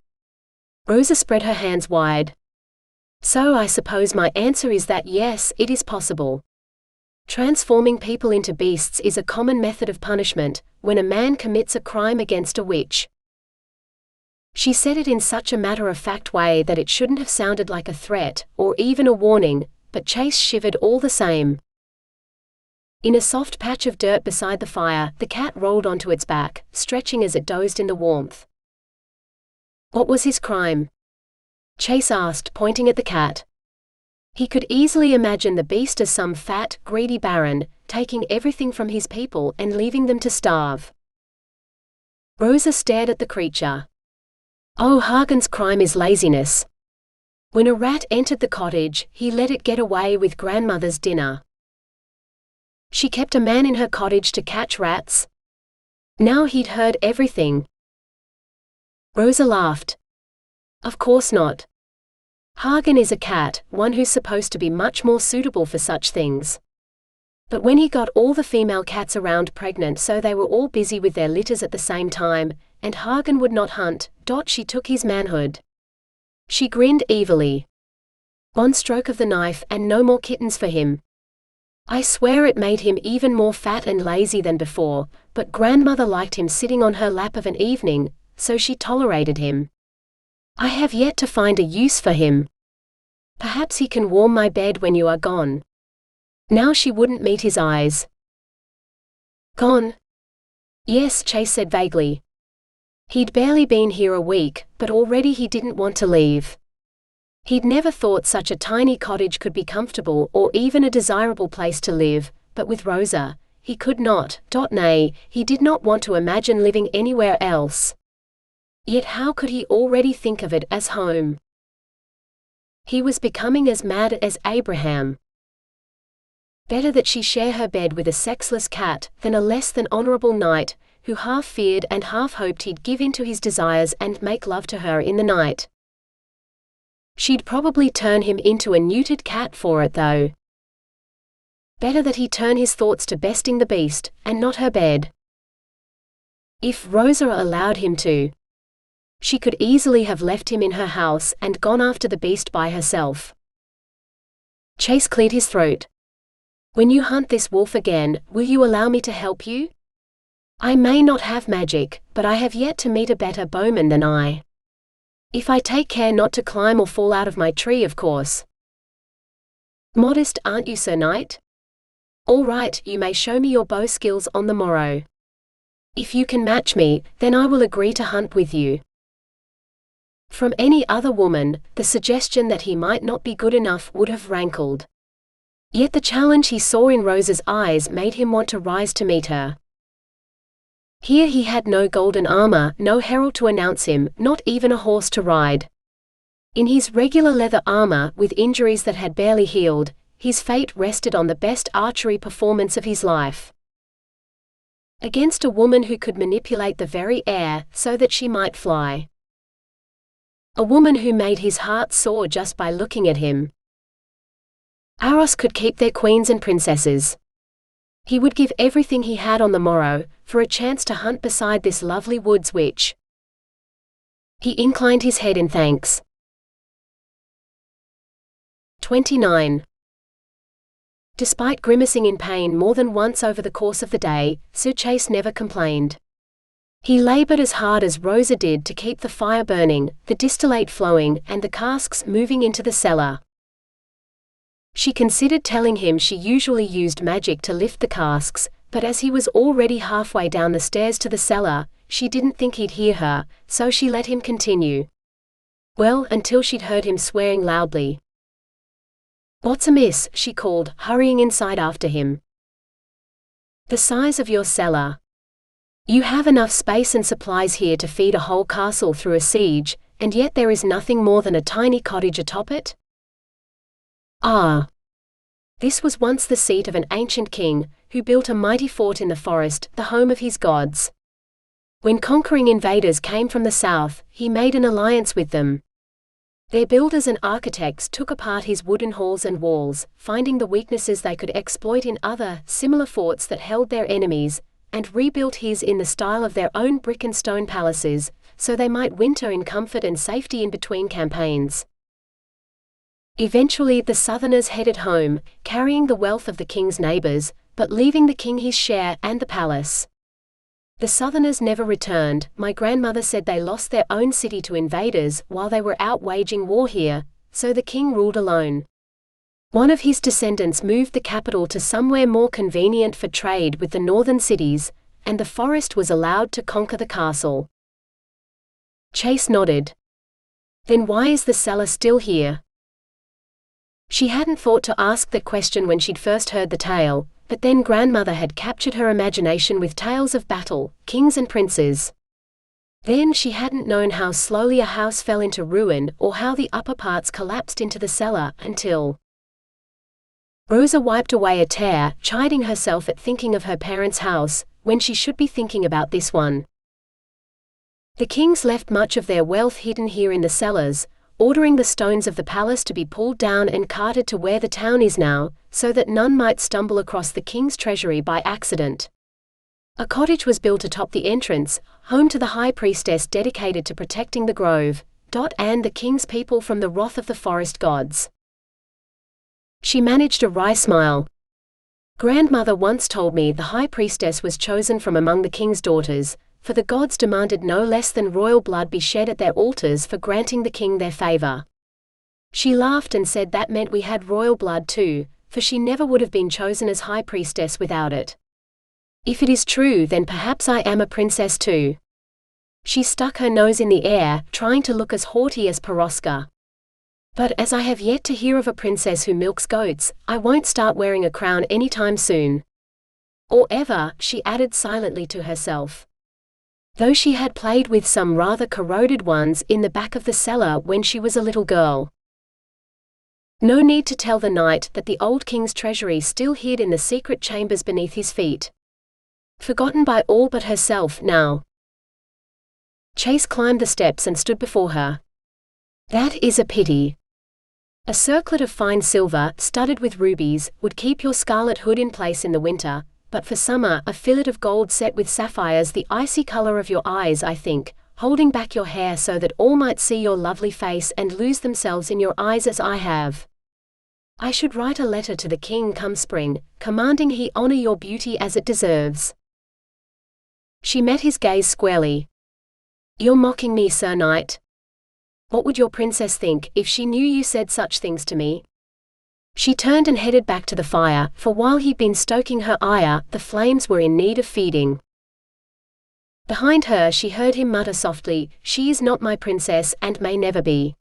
A: Rosa spread her hands wide. So I suppose my answer is that yes, it is possible. Transforming people into beasts is a common method of punishment, when a man commits a crime against a witch. She said it in such a matter-of-fact way that it shouldn't have sounded like a threat, or even a warning, but Chase shivered all the same. In a soft patch of dirt beside the fire, the cat rolled onto its back, stretching as it dozed in the warmth. What was his crime? Chase asked, pointing at the cat. He could easily imagine the beast as some fat, greedy baron, taking everything from his people and leaving them to starve. Rosa stared at the creature. Oh, Hagen's crime is laziness. When a rat entered the cottage, he let it get away with grandmother's dinner. She kept a man in her cottage to catch rats. Now he'd heard everything. Rosa laughed. Of course not. Hagen is a cat, one who's supposed to be much more suitable for such things. But when he got all the female cats around pregnant so they were all busy with their litters at the same time, and Hagen would not hunt, she took his manhood. She grinned evilly. One stroke of the knife and no more kittens for him. I swear it made him even more fat and lazy than before, but grandmother liked him sitting on her lap of an evening, so she tolerated him. I have yet to find a use for him. Perhaps he can warm my bed when you are gone. Now she wouldn't meet his eyes. Gone? Yes, Chase said vaguely. He'd barely been here a week, but already he didn't want to leave. He'd never thought such a tiny cottage could be comfortable or even a desirable place to live, but with Rosa, he could not, nay, he did not want to imagine living anywhere else. Yet how could he already think of it as home? He was becoming as mad as Abraham. Better that she share her bed with a sexless cat than a less than honorable knight, who half feared and half hoped he'd give in to his desires and make love to her in the night. She'd probably turn him into a neutered cat for it, though. Better that he turn his thoughts to besting the beast, and not her bed. If Rosa allowed him to, she could easily have left him in her house and gone after the beast by herself. Chase cleared his throat. When you hunt this wolf again, will you allow me to help you? I may not have magic, but I have yet to meet a better bowman than I. If I take care not to climb or fall out of my tree, of course. Modest, aren't you, Sir Knight? All right, you may show me your bow skills on the morrow. If you can match me, then I will agree to hunt with you. From any other woman, the suggestion that he might not be good enough would have rankled. Yet the challenge he saw in Rosa's eyes made him want to rise to meet her. Here he had no golden armor, no herald to announce him, not even a horse to ride. In his regular leather armor, with injuries that had barely healed, his fate rested on the best archery performance of his life. Against a woman who could manipulate the very air, so that she might fly. A woman who made his heart soar just by looking at him. Aros could keep their queens and princesses. He would give everything he had on the morrow, for a chance to hunt beside this lovely woods witch. He inclined his head in thanks. 29. Despite grimacing in pain more than once over the course of the day, Sir Chase never complained. He labored as hard as Rosa did to keep the fire burning, the distillate flowing, and the casks moving into the cellar. She considered telling him she usually used magic to lift the casks, but as he was already halfway down the stairs to the cellar, she didn't think he'd hear her, so she let him continue. Well, until she'd heard him swearing loudly. "What's amiss?" she called, hurrying inside after him. "The size of your cellar. You have enough space and supplies here to feed a whole castle through a siege, and yet there is nothing more than a tiny cottage atop it?" Ah! This was once the seat of an ancient king, who built a mighty fort in the forest, the home of his gods. When conquering invaders came from the south, he made an alliance with them. Their builders and architects took apart his wooden halls and walls, finding the weaknesses they could exploit in other, similar forts that held their enemies, and rebuilt his in the style of their own brick and stone palaces, so they might winter in comfort and safety in between campaigns. Eventually the southerners headed home, carrying the wealth of the king's neighbors, but leaving the king his share and the palace. The southerners never returned. My grandmother said they lost their own city to invaders while they were out waging war here, so the king ruled alone. One of his descendants moved the capital to somewhere more convenient for trade with the northern cities, and the forest was allowed to conquer the castle. Chase nodded. Then why is the cellar still here? She hadn't thought to ask that question when she'd first heard the tale, but then grandmother had captured her imagination with tales of battle, kings and princes. Then she hadn't known how slowly a house fell into ruin or how the upper parts collapsed into the cellar until... Rosa wiped away a tear, chiding herself at thinking of her parents' house, when she should be thinking about this one. The kings left much of their wealth hidden here in the cellars, ordering the stones of the palace to be pulled down and carted to where the town is now, so that none might stumble across the king's treasury by accident. A cottage was built atop the entrance, home to the high priestess dedicated to protecting the grove, and the king's people from the wrath of the forest gods. She managed a wry smile. Grandmother once told me the high priestess was chosen from among the king's daughters, for the gods demanded no less than royal blood be shed at their altars for granting the king their favor. She laughed and said that meant we had royal blood too, for she never would have been chosen as high priestess without it. If it is true, then perhaps I am a princess too. She stuck her nose in the air, trying to look as haughty as Peroska. But as I have yet to hear of a princess who milks goats, I won't start wearing a crown anytime soon. Or ever, she added silently to herself. Though she had played with some rather corroded ones in the back of the cellar when she was a little girl. No need to tell the knight that the old king's treasury still hid in the secret chambers beneath his feet. Forgotten by all but herself now. Chase climbed the steps and stood before her. "That is a pity. A circlet of fine silver, studded with rubies, would keep your scarlet hood in place in the winter, but for summer a fillet of gold set with sapphires, the icy color of your eyes, I think, holding back your hair so that all might see your lovely face and lose themselves in your eyes as I have. I should write a letter to the king come spring, commanding he honor your beauty as it deserves." She met his gaze squarely. "You're mocking me, Sir Knight. What would your princess think if she knew you said such things to me?" She turned and headed back to the fire, for while he'd been stoking her ire, the flames were in need of feeding. Behind her she heard him mutter softly, "She is not my princess and may never be."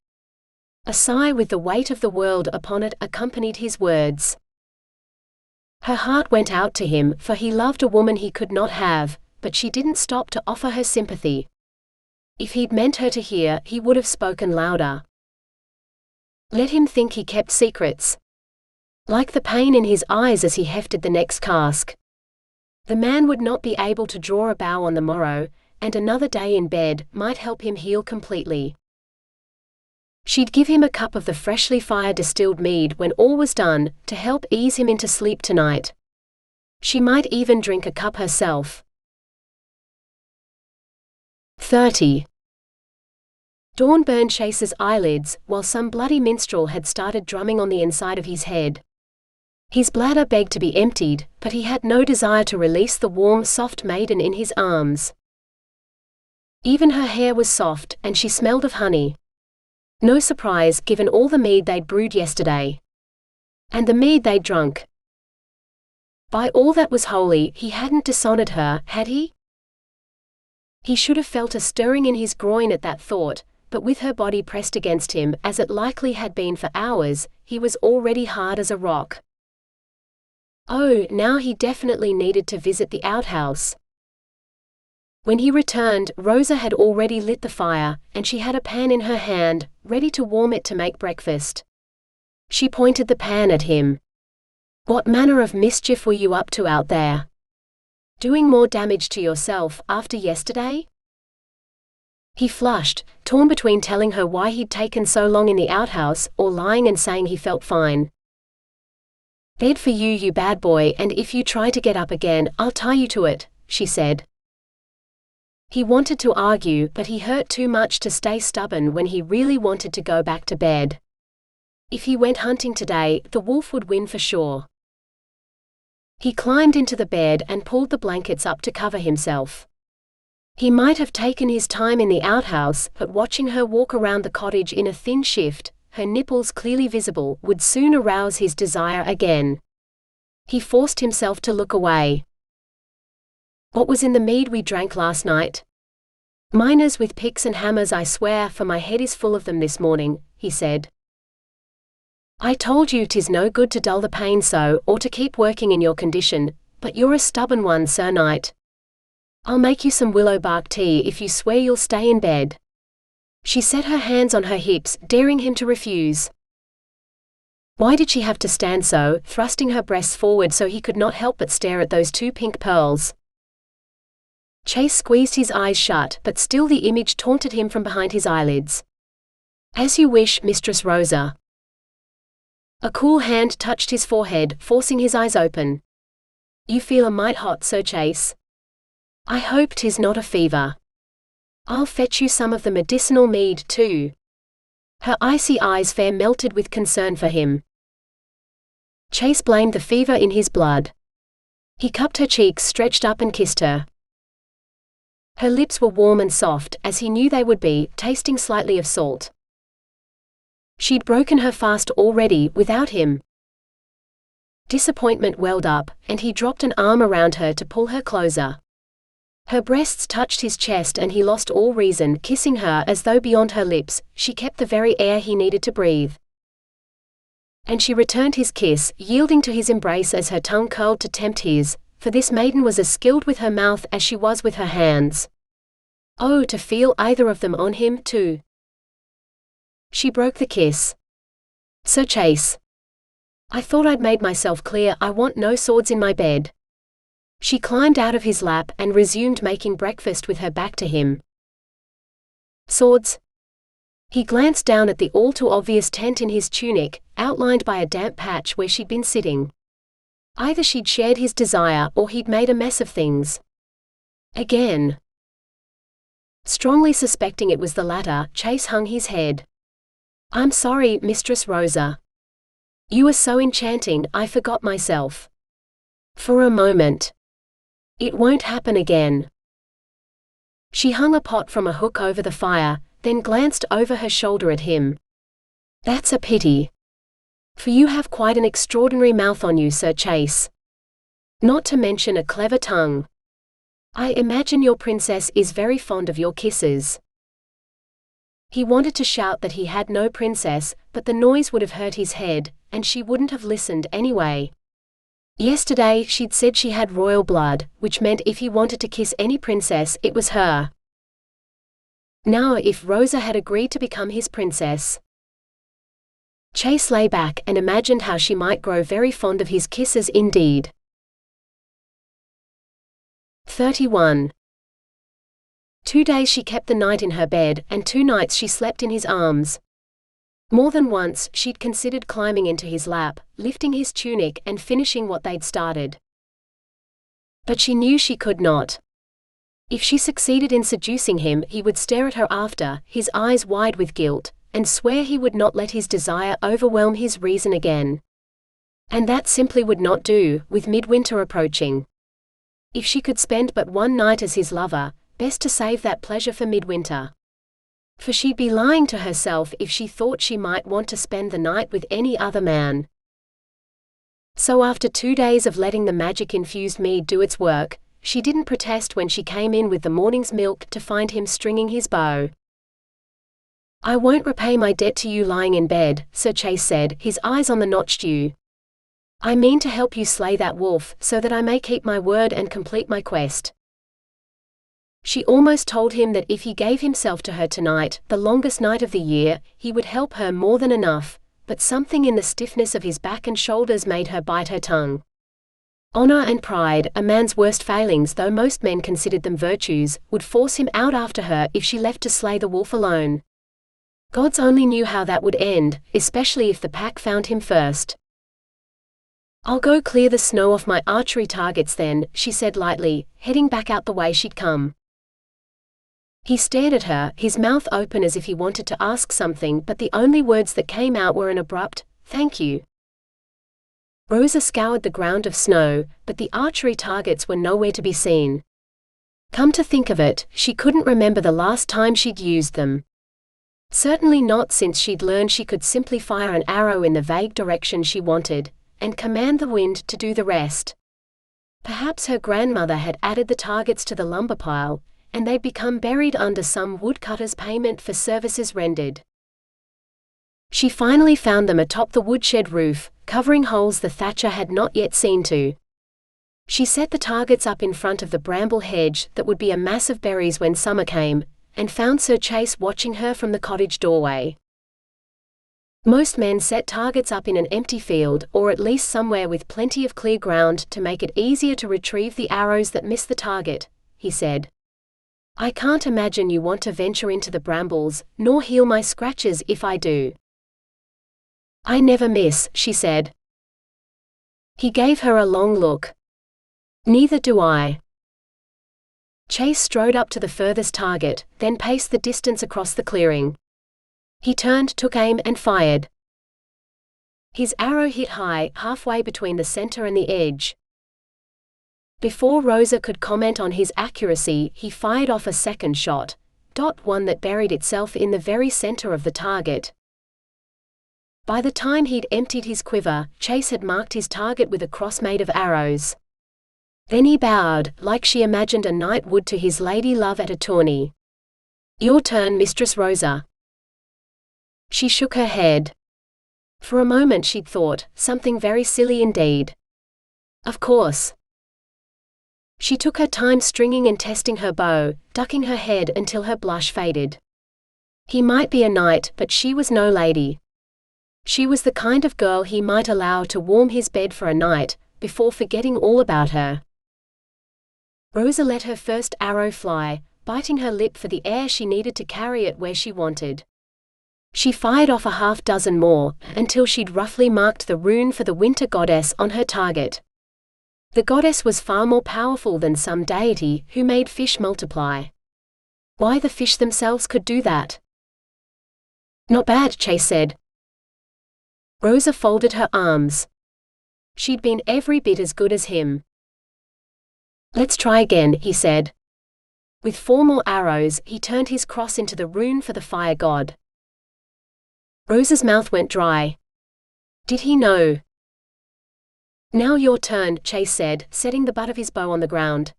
A: A sigh with the weight of the world upon it accompanied his words. Her heart went out to him, for he loved a woman he could not have, but she didn't stop to offer her sympathy. If he'd meant her to hear, he would have spoken louder. Let him think he kept secrets. Like the pain in his eyes as he hefted the next cask. The man would not be able to draw a bow on the morrow, and another day in bed might help him heal completely. She'd give him a cup of the freshly fire-distilled mead when all was done, to help ease him into sleep tonight. She might even drink a cup herself. 30. Dawn burned Chase's eyelids, while some bloody minstrel had started drumming on the inside of his head. His bladder begged to be emptied, but he had no desire to release the warm, soft maiden in his arms. Even her hair was soft, and she smelled of honey. No surprise, given all the mead they'd brewed yesterday. And the mead they'd drunk. By all that was holy, he hadn't dishonored her, had he? He should have felt a stirring in his groin at that thought, but with her body pressed against him, as it likely had been for hours, he was already hard as a rock. Oh, now he definitely needed to visit the outhouse. When he returned, Rosa had already lit the fire, and she had a pan in her hand, ready to warm it to make breakfast. She pointed the pan at him. "What manner of mischief were you up to out there? Doing more damage to yourself after yesterday?" He flushed, torn between telling her why he'd taken so long in the outhouse, or lying and saying he felt fine. "Bed for you, you bad boy, and if you try to get up again, I'll tie you to it," she said. He wanted to argue, but he hurt too much to stay stubborn when he really wanted to go back to bed. If he went hunting today, the wolf would win for sure. He climbed into the bed and pulled the blankets up to cover himself. He might have taken his time in the outhouse, but watching her walk around the cottage in a thin shift, her nipples clearly visible, would soon arouse his desire again. He forced himself to look away. "What was in the mead we drank last night?" "Miners with picks and hammers, I swear, for my head is full of them this morning," he said. "I told you 'tis no good to dull the pain so, or to keep working in your condition, but you're a stubborn one, Sir Knight. I'll make you some willow bark tea if you swear you'll stay in bed." She set her hands on her hips, daring him to refuse. Why did she have to stand so, thrusting her breasts forward so he could not help but stare at those two pink pearls? Chase squeezed his eyes shut, but still the image taunted him from behind his eyelids. "As you wish, Mistress Rosa." A cool hand touched his forehead, forcing his eyes open. "You feel a mite hot, Sir Chase. I hope 'tis not a fever. I'll fetch you some of the medicinal mead, too." Her icy eyes fair melted with concern for him. Chase blamed the fever in his blood. He cupped her cheeks, stretched up and kissed her. Her lips were warm and soft, as he knew they would be, tasting slightly of salt. She'd broken her fast already, without him. Disappointment welled up, and he dropped an arm around her to pull her closer. Her breasts touched his chest and he lost all reason, kissing her as though beyond her lips, she kept the very air he needed to breathe. And she returned his kiss, yielding to his embrace as her tongue curled to tempt his, for this maiden was as skilled with her mouth as she was with her hands. Oh, to feel either of them on him, too. She broke the kiss. "Sir Chase. I thought I'd made myself clear, I want no swords in my bed." She climbed out of his lap and resumed making breakfast with her back to him. "Swords?" He glanced down at the all-too-obvious tent in his tunic, outlined by a damp patch where she'd been sitting. Either she'd shared his desire or he'd made a mess of things. Again. Strongly suspecting it was the latter, Chase hung his head. "I'm sorry, Mistress Rosa. You were so enchanting, I forgot myself. For a moment. It won't happen again." She hung a pot from a hook over the fire, then glanced over her shoulder at him. "That's a pity. For you have quite an extraordinary mouth on you, Sir Chase. Not to mention a clever tongue. I imagine your princess is very fond of your kisses." He wanted to shout that he had no princess, but the noise would have hurt his head, and she wouldn't have listened anyway. Yesterday she'd said she had royal blood, which meant if he wanted to kiss any princess, it was her. Now if Rosa had agreed to become his princess. Chase lay back and imagined how she might grow very fond of his kisses indeed. 31. 2 days she kept the night in her bed, and 2 nights she slept in his arms. More than once she'd considered climbing into his lap, lifting his tunic and finishing what they'd started. But she knew she could not. If she succeeded in seducing him, he would stare at her after, his eyes wide with guilt, and swear he would not let his desire overwhelm his reason again. And that simply would not do, with midwinter approaching. If she could spend but 1 night as his lover, best to save that pleasure for midwinter. For she'd be lying to herself if she thought she might want to spend the night with any other man. So after 2 days of letting the magic-infused mead do its work, she didn't protest when she came in with the morning's milk to find him stringing his bow. "I won't repay my debt to you lying in bed," Sir Chase said, his eyes on the notched yew. "I mean to help you slay that wolf, so that I may keep my word and complete my quest." She almost told him that if he gave himself to her tonight, the longest night of the year, he would help her more than enough, but something in the stiffness of his back and shoulders made her bite her tongue. Honor and pride, a man's worst failings though most men considered them virtues, would force him out after her if she left to slay the wolf alone. Gods only knew how that would end, especially if the pack found him first. "I'll go clear the snow off my archery targets then," she said lightly, heading back out the way she'd come. He stared at her, his mouth open as if he wanted to ask something, but the only words that came out were an abrupt, "Thank you." Rosa scoured the ground of snow, but the archery targets were nowhere to be seen. Come to think of it, she couldn't remember the last time she'd used them. Certainly not since she'd learned she could simply fire an arrow in the vague direction she wanted, and command the wind to do the rest. Perhaps her grandmother had added the targets to the lumber pile, and they'd become buried under some woodcutter's payment for services rendered. She finally found them atop the woodshed roof, covering holes the thatcher had not yet seen to. She set the targets up in front of the bramble hedge that would be a mass of berries when summer came, and found Sir Chase watching her from the cottage doorway. Most men set targets up in an empty field, or at least somewhere with plenty of clear ground to make it easier to retrieve the arrows that miss the target, he said. "I can't imagine you want to venture into the brambles, nor heal my scratches if I do." "I never miss," she said. He gave her a long look. "Neither do I." Chase strode up to the furthest target, then paced the distance across the clearing. He turned, took aim, and fired. His arrow hit high, halfway between the center and the edge. Before Rosa could comment on his accuracy, he fired off a second shot, one that buried itself in the very center of the target. By the time he'd emptied his quiver, Chase had marked his target with a cross made of arrows. Then he bowed, like she imagined a knight would to his lady love at a tourney. "Your turn, Mistress Rosa." She shook her head. For a moment she'd thought, something very silly indeed. Of course. She took her time stringing and testing her bow, ducking her head until her blush faded. He might be a knight, but she was no lady. She was the kind of girl he might allow to warm his bed for a night, before forgetting all about her. Rosa let her first arrow fly, biting her lip for the air she needed to carry it where she wanted. She fired off a half-dozen more, until she'd roughly marked the rune for the winter goddess on her target. The goddess was far more powerful than some deity who made fish multiply. Why the fish themselves could do that? "Not bad," Chase said. Rosa folded her arms. She'd been every bit as good as him. "Let's try again," he said. With 4 more arrows, he turned his cross into the rune for the fire god. Rosa's mouth went dry. Did he know? Now your turn, Chase said, setting the butt of his bow on the ground.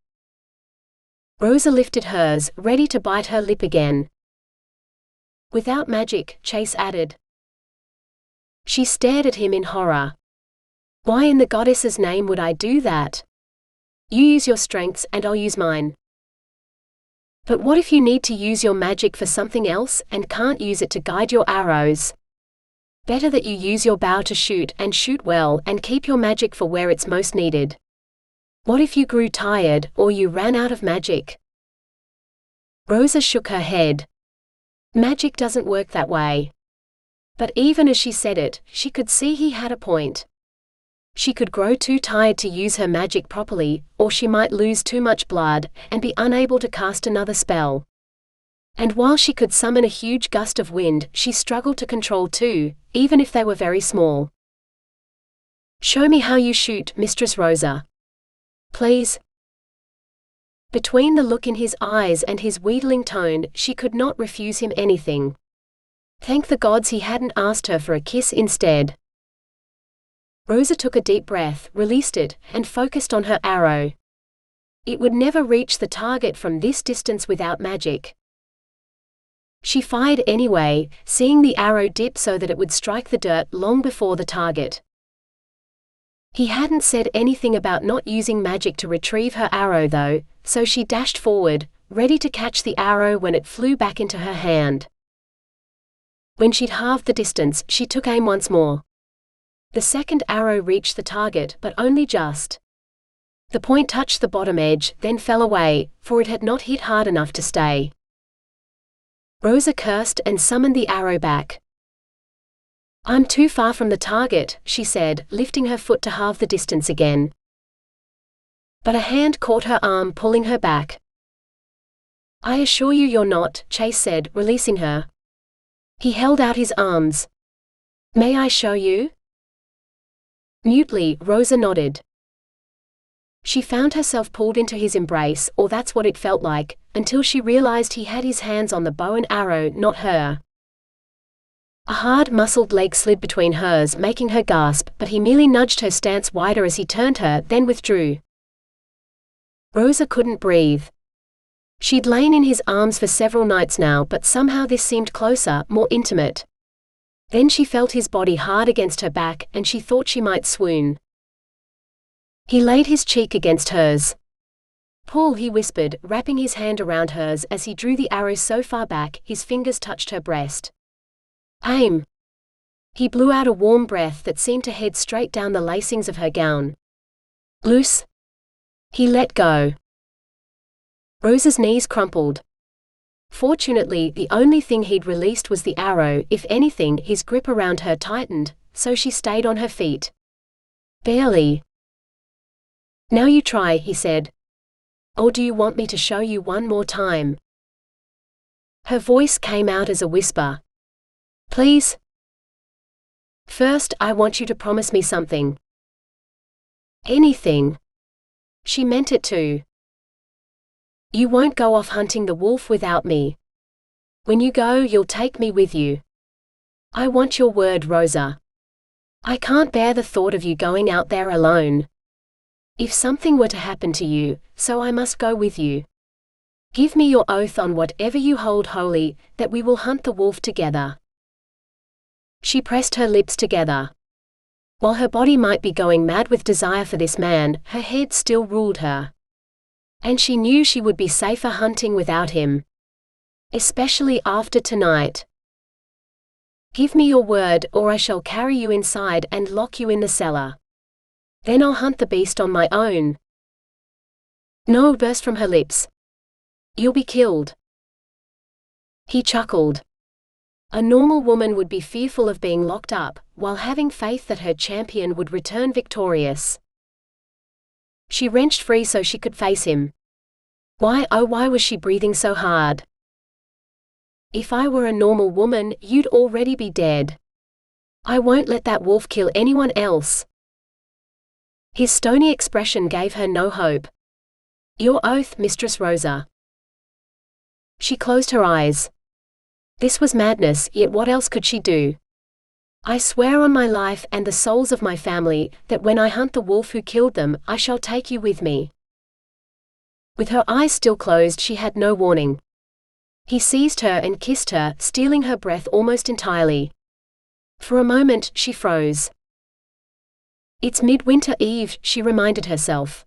A: Rosa lifted hers, ready to bite her lip again. Without magic, Chase added. She stared at him in horror. Why in the goddess's name would I do that? You use your strengths and I'll use mine. But what if you need to use your magic for something else and can't use it to guide your arrows? Better that you use your bow to shoot and shoot well and keep your magic for where it's most needed. What if you grew tired or you ran out of magic? Rosa shook her head. Magic doesn't work that way. But even as she said it, she could see he had a point. She could grow too tired to use her magic properly, or she might lose too much blood and be unable to cast another spell. And while she could summon a huge gust of wind, she struggled to control two, even if they were very small. Show me how you shoot, Mistress Rosa. Please. Between the look in his eyes and his wheedling tone, she could not refuse him anything. Thank the gods he hadn't asked her for a kiss instead. Rosa took a deep breath, released it, and focused on her arrow. It would never reach the target from this distance without magic. She fired anyway, seeing the arrow dip so that it would strike the dirt long before the target. He hadn't said anything about not using magic to retrieve her arrow though, so she dashed forward, ready to catch the arrow when it flew back into her hand. When she'd halved the distance, she took aim once more. The second arrow reached the target, but only just. The point touched the bottom edge, then fell away, for it had not hit hard enough to stay. Rosa cursed and summoned the arrow back. I'm too far from the target, she said, lifting her foot to halve the distance again. But a hand caught her arm, pulling her back. I assure you you're not, Chase said, releasing her. He held out his arms. May I show you? Mutely, Rosa nodded. She found herself pulled into his embrace, or that's what it felt like, until she realized he had his hands on the bow and arrow, not her. A hard, muscled leg slid between hers, making her gasp, but he merely nudged her stance wider as he turned her, then withdrew. Rosa couldn't breathe. She'd lain in his arms for several nights now, but somehow this seemed closer, more intimate. Then she felt his body hard against her back, and she thought she might swoon. He laid his cheek against hers. Pull, he whispered, wrapping his hand around hers as he drew the arrow so far back, his fingers touched her breast. Aim. He blew out a warm breath that seemed to head straight down the lacings of her gown. Loose. He let go. Rosa's knees crumpled. Fortunately, the only thing he'd released was the arrow. If anything, his grip around her tightened, so she stayed on her feet. Barely. Now you try, he said. Or do you want me to show you one more time? Her voice came out as a whisper. Please? First, I want you to promise me something. Anything. She meant it too. You won't go off hunting the wolf without me. When you go, you'll take me with you. I want your word, Rosa. I can't bear the thought of you going out there alone. If something were to happen to you, so I must go with you. Give me your oath on whatever you hold holy, that we will hunt the wolf together. She pressed her lips together. While her body might be going mad with desire for this man, her head still ruled her. And she knew she would be safer hunting without him. Especially after tonight. Give me your word, or I shall carry you inside and lock you in the cellar. Then I'll hunt the beast on my own. No, burst from her lips. You'll be killed. He chuckled. A normal woman would be fearful of being locked up, while having faith that her champion would return victorious. She wrenched free so she could face him. Why, oh why was she breathing so hard? If I were a normal woman, you'd already be dead. I won't let that wolf kill anyone else. His stony expression gave her no hope. Your oath, Mistress Rosa. She closed her eyes. This was madness, yet what else could she do? I swear on my life and the souls of my family, that when I hunt the wolf who killed them, I shall take you with me." With her eyes still closed, she had no warning. He seized her and kissed her, stealing her breath almost entirely. For a moment, she froze. It's midwinter eve, she reminded herself.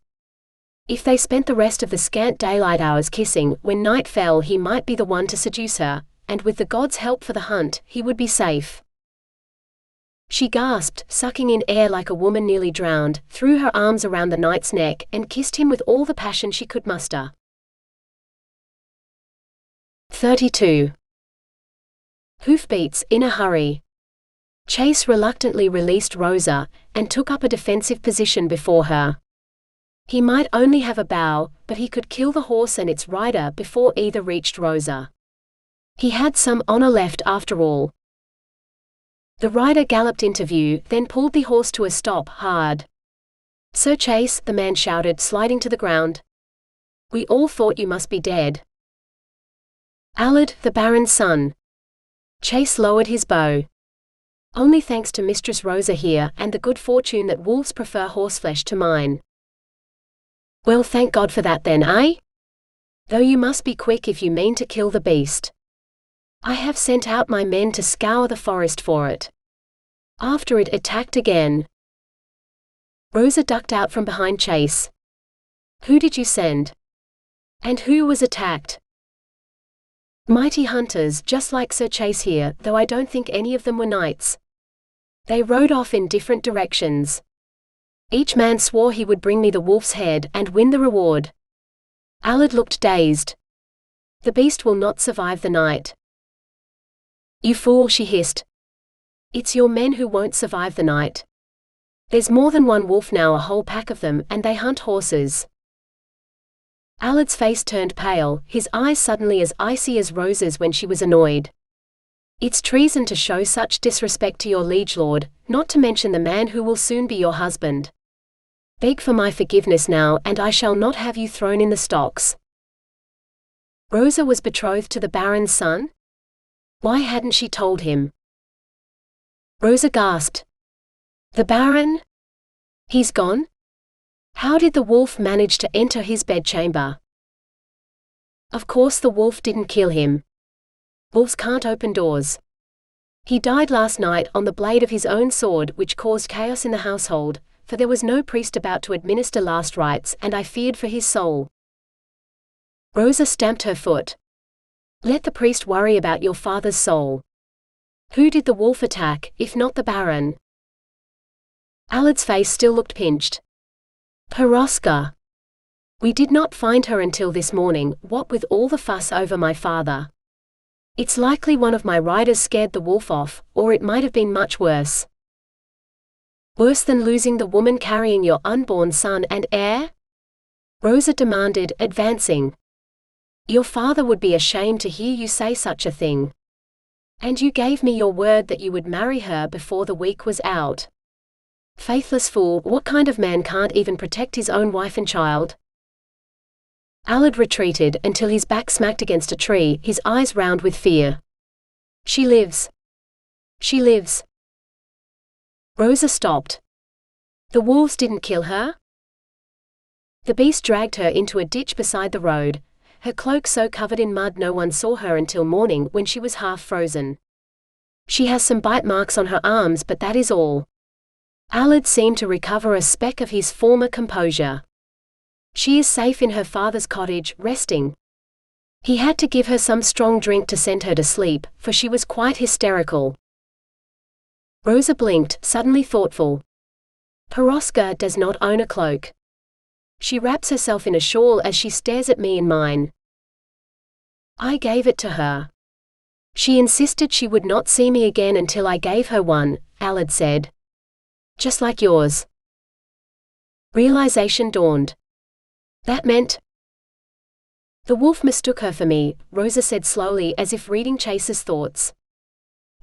A: If they spent the rest of the scant daylight hours kissing, when night fell he might be the one to seduce her, and with the gods' help for the hunt, he would be safe. She gasped, sucking in air like a woman nearly drowned, threw her arms around the knight's neck, and kissed him with all the passion she could muster. 32. Hoofbeats, in a hurry. Chase reluctantly released Rosa, and took up a defensive position before her. He might only have a bow, but he could kill the horse and its rider before either reached Rosa. He had some honor left after all. The rider galloped into view, then pulled the horse to a stop, hard. "Sir Chase," the man shouted, sliding to the ground. "We all thought you must be dead." "Allard, the Baron's son." Chase lowered his bow. "Only thanks to Mistress Rosa here, and the good fortune that wolves prefer horseflesh to mine." "Well, thank God for that then, eh? Though you must be quick if you mean to kill the beast. I have sent out my men to scour the forest for it. After it attacked again." Rosa ducked out from behind Chase. "Who did you send? And who was attacked?" "Mighty hunters, just like Sir Chase here, though I don't think any of them were knights. They rode off in different directions. Each man swore he would bring me the wolf's head and win the reward." Allard looked dazed. "The beast will not survive the night." "You fool," she hissed. "It's your men who won't survive the night. There's more than one wolf now, a whole pack of them, and they hunt horses." Allard's face turned pale, his eyes suddenly as icy as Rosa's when she was annoyed. "It's treason to show such disrespect to your liege lord, not to mention the man who will soon be your husband. Beg for my forgiveness now, and I shall not have you thrown in the stocks." Rosa was betrothed to the Baron's son? Why hadn't she told him? Rosa gasped. "The Baron? He's gone? How did the wolf manage to enter his bedchamber?" Of course the wolf didn't kill him. Wolves can't open doors. He died last night on the blade of his own sword, which caused chaos in the household, for there was no priest about to administer last rites, and I feared for his soul. Rosa stamped her foot. "Let the priest worry about your father's soul. Who did the wolf attack, if not the Baron?" Allard's face still looked pinched. "Peroska. We did not find her until this morning, what with all the fuss over my father. It's likely one of my riders scared the wolf off, or it might have been much worse." "Worse than losing the woman carrying your unborn son and heir?" Rosa demanded, advancing. "Your father would be ashamed to hear you say such a thing. And you gave me your word that you would marry her before the week was out. Faithless fool, what kind of man can't even protect his own wife and child?" Allard retreated until his back smacked against a tree, his eyes round with fear. "She lives. She lives." Rosa stopped. "The wolves didn't kill her?" The beast dragged her into a ditch beside the road, her cloak so covered in mud no one saw her until morning when she was half frozen. "She has some bite marks on her arms, but that is all." Allard seemed to recover a speck of his former composure. "She is safe in her father's cottage, resting." He had to give her some strong drink to send her to sleep, for she was quite hysterical. Rosa blinked, suddenly thoughtful. "Peroska does not own a cloak. She wraps herself in a shawl as she stares at me in mine. I gave it to her. She insisted she would not see me again until I gave her one," Allard said. "Just like yours." Realization dawned. "That meant—" "The wolf mistook her for me," Rosa said slowly, as if reading Chase's thoughts.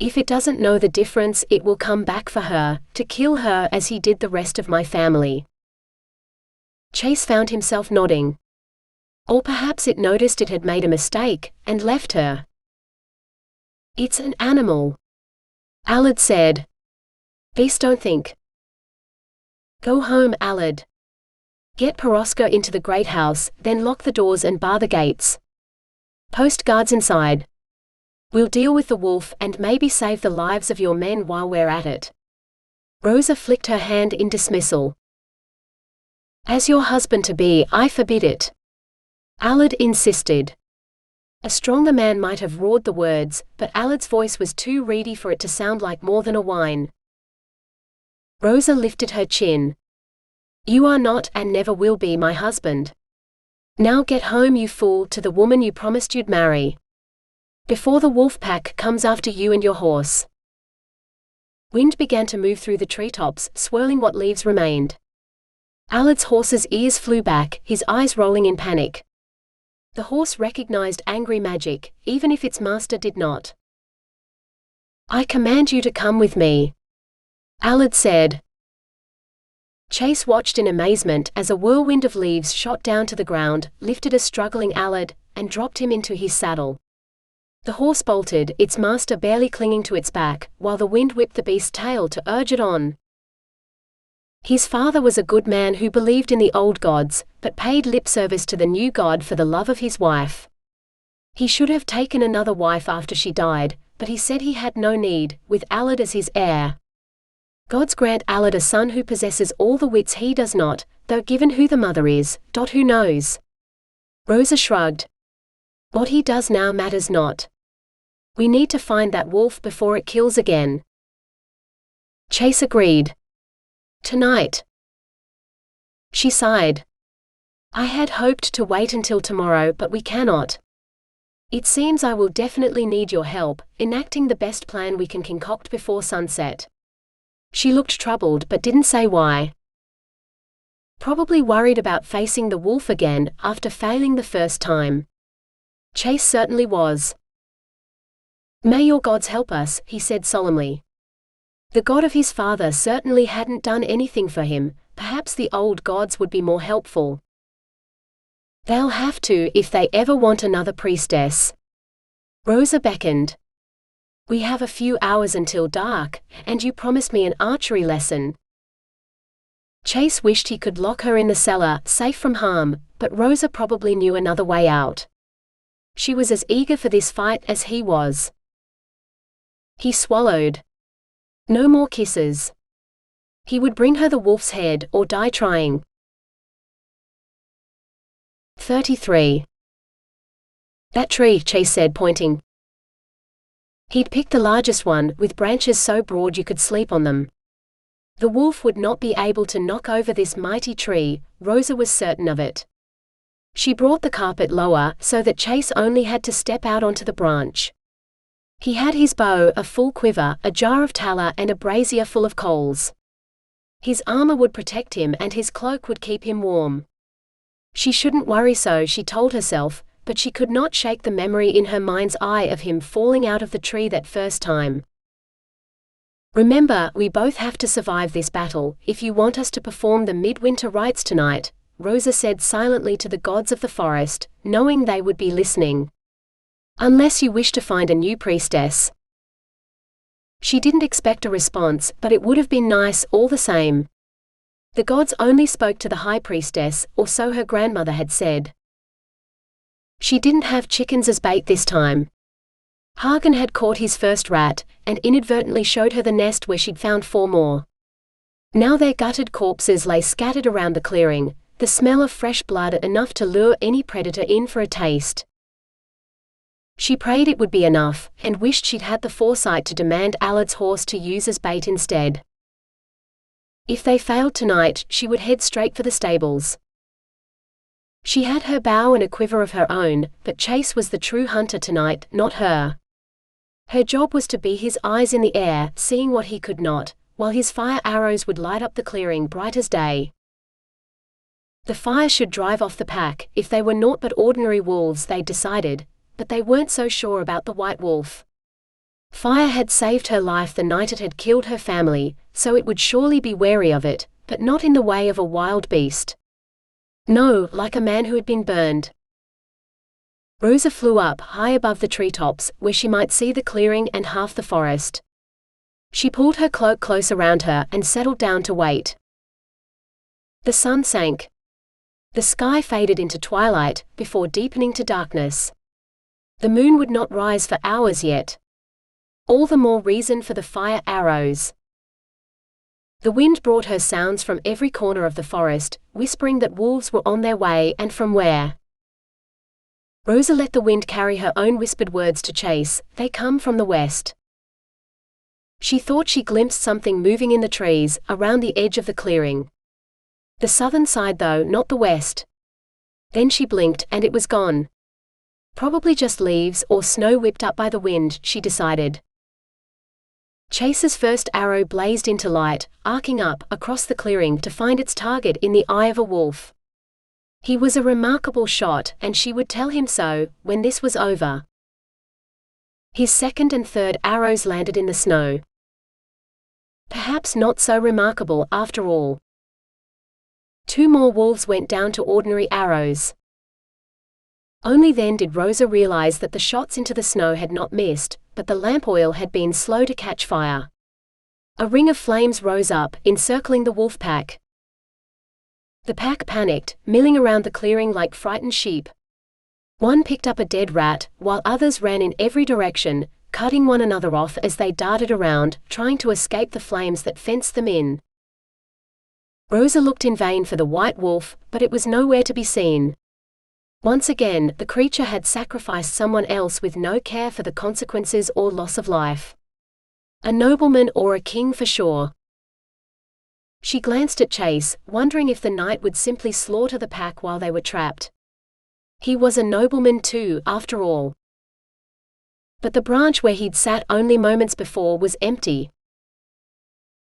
A: "If it doesn't know the difference, it will come back for her, to kill her as he did the rest of my family." Chase found himself nodding. Or perhaps it noticed it had made a mistake, and left her. "It's an animal," Allard said. Beasts don't think. Go home, Allard. Get Peroska into the great house, then lock the doors and bar the gates. Post guards inside. We'll deal with the wolf and maybe save the lives of your men while we're at it. Rosa flicked her hand in dismissal. As your husband-to-be, I forbid it. Allard insisted. A stronger man might have roared the words, but Allard's voice was too reedy for it to sound like more than a whine. Rosa lifted her chin. You are not and never will be my husband. Now get home, you fool, to the woman you promised you'd marry. Before the wolf pack comes after you and your horse. Wind began to move through the treetops, swirling what leaves remained. Allard's horse's ears flew back, his eyes rolling in panic. The horse recognized angry magic, even if its master did not. I command you to come with me, Allard said. Chase watched in amazement as a whirlwind of leaves shot down to the ground, lifted a struggling Allard, and dropped him into his saddle. The horse bolted, its master barely clinging to its back, while the wind whipped the beast's tail to urge it on. His father was a good man who believed in the old gods, but paid lip service to the new god for the love of his wife. He should have taken another wife after she died, but he said he had no need, with Allard as his heir. Gods grant Allard a son who possesses all the wits he does not, though given who the mother is, who knows? Rosa shrugged. What he does now matters not. We need to find that wolf before it kills again. Chase agreed. Tonight. She sighed. I had hoped to wait until tomorrow, but we cannot. It seems I will definitely need your help, enacting the best plan we can concoct before sunset. She looked troubled but didn't say why. Probably worried about facing the wolf again, after failing the first time. Chase certainly was. May your gods help us, he said solemnly. The god of his father certainly hadn't done anything for him, perhaps the old gods would be more helpful. They'll have to if they ever want another priestess. Rosa beckoned. We have a few hours until dark, and you promised me an archery lesson. Chase wished he could lock her in the cellar, safe from harm, but Rosa probably knew another way out. She was as eager for this fight as he was. He swallowed. No more kisses. He would bring her the wolf's head, or die trying. 33. That tree, Chase said, pointing. He'd picked the largest one, with branches so broad you could sleep on them. The wolf would not be able to knock over this mighty tree, Rosa was certain of it. She brought the carpet lower, so that Chase only had to step out onto the branch. He had his bow, a full quiver, a jar of tallow and a brazier full of coals. His armor would protect him and his cloak would keep him warm. She shouldn't worry, so she told herself, but she could not shake the memory in her mind's eye of him falling out of the tree that first time. Remember, we both have to survive this battle, if you want us to perform the midwinter rites tonight, Rosa said silently to the gods of the forest, knowing they would be listening. Unless you wish to find a new priestess. She didn't expect a response, but it would have been nice all the same. The gods only spoke to the high priestess, or so her grandmother had said. She didn't have chickens as bait this time. Hagen had caught his first rat, and inadvertently showed her the nest where she'd found 4 more. Now their gutted corpses lay scattered around the clearing, the smell of fresh blood enough to lure any predator in for a taste. She prayed it would be enough, and wished she'd had the foresight to demand Allard's horse to use as bait instead. If they failed tonight, she would head straight for the stables. She had her bow and a quiver of her own, but Chase was the true hunter tonight, not her. Her job was to be his eyes in the air, seeing what he could not, while his fire arrows would light up the clearing bright as day. The fire should drive off the pack, if they were naught but ordinary wolves, they decided, but they weren't so sure about the white wolf. Fire had saved her life the night it had killed her family, so it would surely be wary of it, but not in the way of a wild beast. No, like a man who had been burned. Rosa flew up high above the treetops, where she might see the clearing and half the forest. She pulled her cloak close around her and settled down to wait. The sun sank. The sky faded into twilight, before deepening to darkness. The moon would not rise for hours yet. All the more reason for the fire arrows. The wind brought her sounds from every corner of the forest, whispering that wolves were on their way and from where. Rosa let the wind carry her own whispered words to Chase. They come from the west. She thought she glimpsed something moving in the trees, around the edge of the clearing. The southern side though, not the west. Then she blinked, and it was gone. Probably just leaves or snow whipped up by the wind, she decided. Chase's first arrow blazed into light, arcing up across the clearing to find its target in the eye of a wolf. He was a remarkable shot, and she would tell him so when this was over. His second and third arrows landed in the snow. Perhaps not so remarkable after all. 2 more wolves went down to ordinary arrows. Only then did Rosa realize that the shots into the snow had not missed, but the lamp oil had been slow to catch fire. A ring of flames rose up, encircling the wolf pack. The pack panicked, milling around the clearing like frightened sheep. One picked up a dead rat, while others ran in every direction, cutting one another off as they darted around, trying to escape the flames that fenced them in. Rosa looked in vain for the white wolf, but it was nowhere to be seen. Once again, the creature had sacrificed someone else with no care for the consequences or loss of life. A nobleman or a king for sure. She glanced at Chase, wondering if the knight would simply slaughter the pack while they were trapped. He was a nobleman too, after all. But the branch where he'd sat only moments before was empty.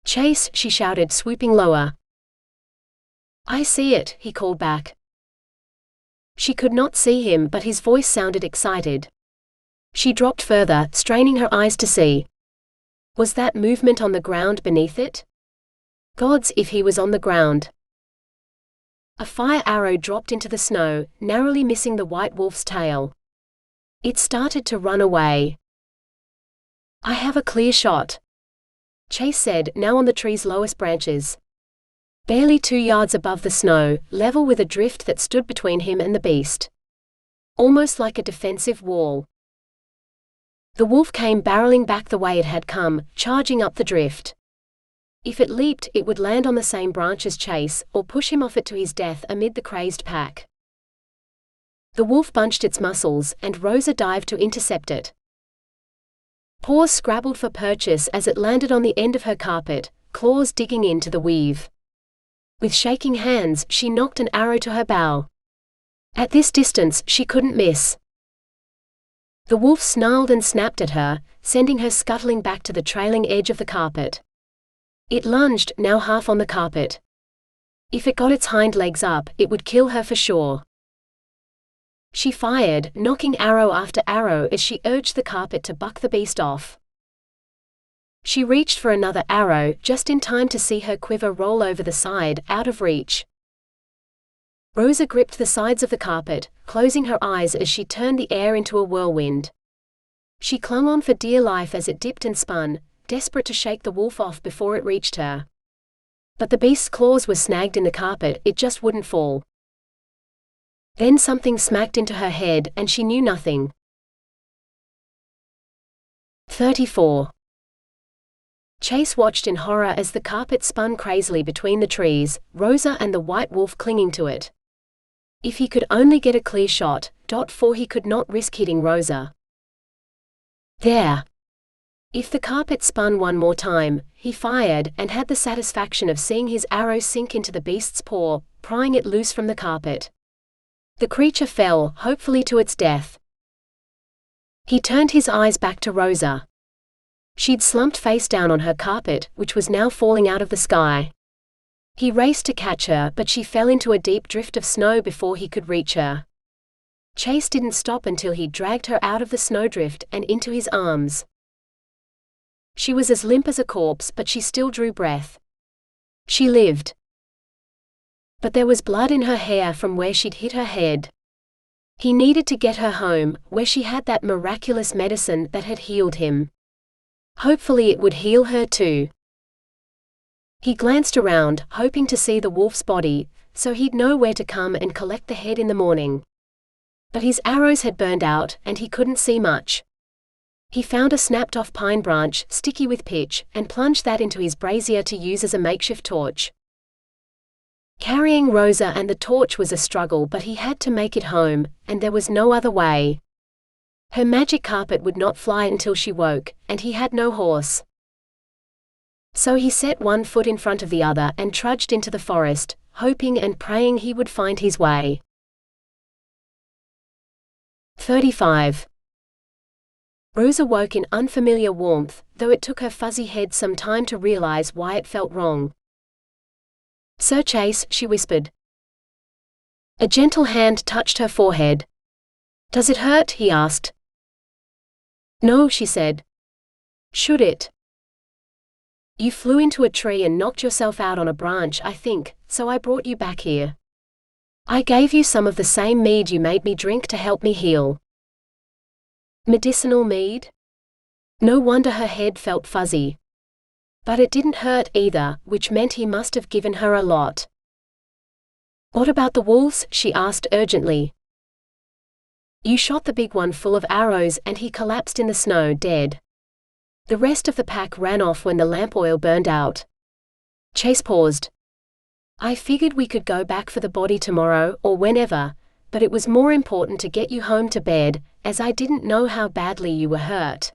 A: "Chase," she shouted, swooping lower. "I see it," he called back. She could not see him, but his voice sounded excited. She dropped further, straining her eyes to see. Was that movement on the ground beneath it? Gods, if he was on the ground! A fire arrow dropped into the snow, narrowly missing the white wolf's tail. It started to run away. "I have a clear shot," Chase said, now on the tree's lowest branches. Barely 2 yards above the snow, level with a drift that stood between him and the beast. Almost like a defensive wall. The wolf came barreling back the way it had come, charging up the drift. If it leaped, it would land on the same branch as Chase, or push him off it to his death amid the crazed pack. The wolf bunched its muscles, and Rosa dived to intercept it. Paws scrabbled for purchase as it landed on the end of her carpet, claws digging into the weave. With shaking hands, she knocked an arrow to her bow. At this distance, she couldn't miss. The wolf snarled and snapped at her, sending her scuttling back to the trailing edge of the carpet. It lunged, now half on the carpet. If it got its hind legs up, it would kill her for sure. She fired, knocking arrow after arrow as she urged the carpet to buck the beast off. She reached for another arrow, just in time to see her quiver roll over the side, out of reach. Rosa gripped the sides of the carpet, closing her eyes as she turned the air into a whirlwind. She clung on for dear life as it dipped and spun, desperate to shake the wolf off before it reached her. But the beast's claws were snagged in the carpet, it just wouldn't fall. Then something smacked into her head, and she knew nothing. 34. Chase watched in horror as the carpet spun crazily between the trees, Rosa and the white wolf clinging to it. If he could only get a clear shot, for he could not risk hitting Rosa. There! If the carpet spun one more time, he fired, and had the satisfaction of seeing his arrow sink into the beast's paw, prying it loose from the carpet. The creature fell, hopefully to its death. He turned his eyes back to Rosa. She'd slumped face down on her carpet, which was now falling out of the sky. He raced to catch her, but she fell into a deep drift of snow before he could reach her. Chase didn't stop until he dragged her out of the snowdrift and into his arms. She was as limp as a corpse, but she still drew breath. She lived. But there was blood in her hair from where she'd hit her head. He needed to get her home, where she had that miraculous medicine that had healed him. Hopefully it would heal her too. He glanced around, hoping to see the wolf's body, so he'd know where to come and collect the head in the morning. But his arrows had burned out, and he couldn't see much. He found a snapped-off pine branch, sticky with pitch, and plunged that into his brazier to use as a makeshift torch. Carrying Rosa and the torch was a struggle, but he had to make it home, and there was no other way. Her magic carpet would not fly until she woke, and he had no horse. So he set one foot in front of the other and trudged into the forest, hoping and praying he would find his way. 35. Rosa woke in unfamiliar warmth, though it took her fuzzy head some time to realize why it felt wrong. "Sir Chase," she whispered. A gentle hand touched her forehead. "Does it hurt?" he asked. "No," she said. "Should it?" "You flew into a tree and knocked yourself out on a branch, I think, so I brought you back here. I gave you some of the same mead you made me drink to help me heal." Medicinal mead? No wonder her head felt fuzzy. But it didn't hurt either, which meant he must have given her a lot. "What about the wolves?" she asked urgently. "You shot the big one full of arrows and he collapsed in the snow dead. The rest of the pack ran off when the lamp oil burned out." Chase paused. "I figured we could go back for the body tomorrow or whenever, but it was more important to get you home to bed, as I didn't know how badly you were hurt."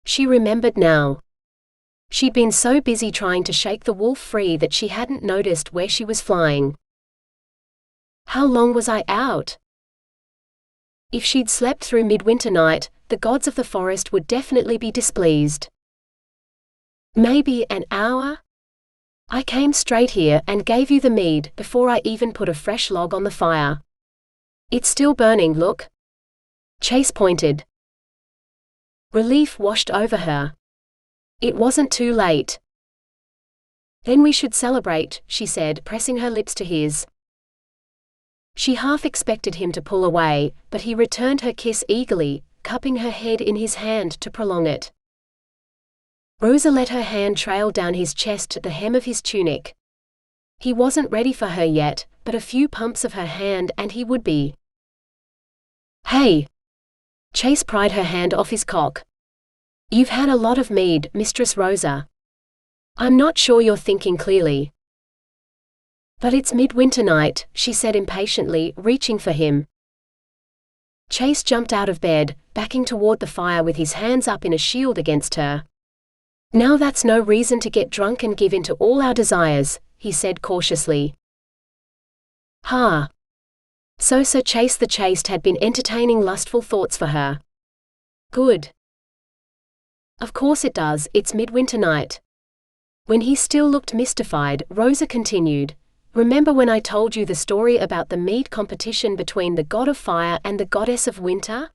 A: She remembered now. She'd been so busy trying to shake the wolf free that she hadn't noticed where she was flying. How long was I out? If she'd slept through midwinter night, the gods of the forest would definitely be displeased. "Maybe an hour? I came straight here and gave you the mead before I even put a fresh log on the fire. It's still burning, look." Chase pointed. Relief washed over her. It wasn't too late. "Then we should celebrate," she said, pressing her lips to his. She half expected him to pull away, but he returned her kiss eagerly, cupping her head in his hand to prolong it. Rosa let her hand trail down his chest to the hem of his tunic. He wasn't ready for her yet, but a few pumps of her hand and he would be. "Hey!" Chase pried her hand off his cock. "You've had a lot of mead, Mistress Rosa. I'm not sure you're thinking clearly." "But it's midwinter night," she said impatiently, reaching for him. Chase jumped out of bed, backing toward the fire with his hands up in a shield against her. "Now that's no reason to get drunk and give in to all our desires," he said cautiously. So Sir Chase the Chaste had been entertaining lustful thoughts for her. Good. "Of course it does, it's midwinter night." When he still looked mystified, Rosa continued, "Remember when I told you the story about the mead competition between the god of fire and the goddess of winter?"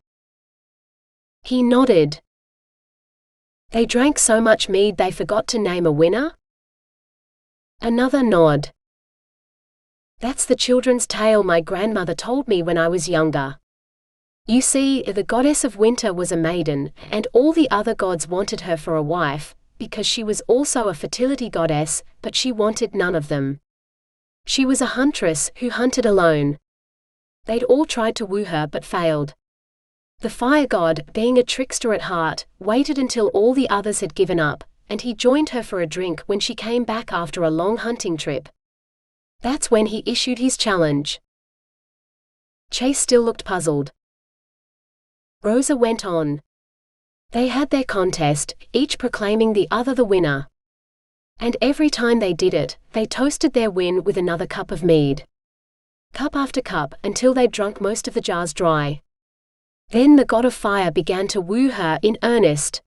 A: He nodded. "They drank so much mead they forgot to name a winner?" Another nod. "That's the children's tale my grandmother told me when I was younger. You see, the goddess of winter was a maiden, and all the other gods wanted her for a wife, because she was also a fertility goddess, but she wanted none of them. She was a huntress who hunted alone. They'd all tried to woo her but failed. The fire god, being a trickster at heart, waited until all the others had given up, and he joined her for a drink when she came back after a long hunting trip. That's when he issued his challenge." Chase still looked puzzled. Rosa went on. "They had their contest, each proclaiming the other the winner. And every time they did it, they toasted their win with another cup of mead. Cup after cup, until they'd drunk most of the jars dry. Then the god of fire began to woo her in earnest,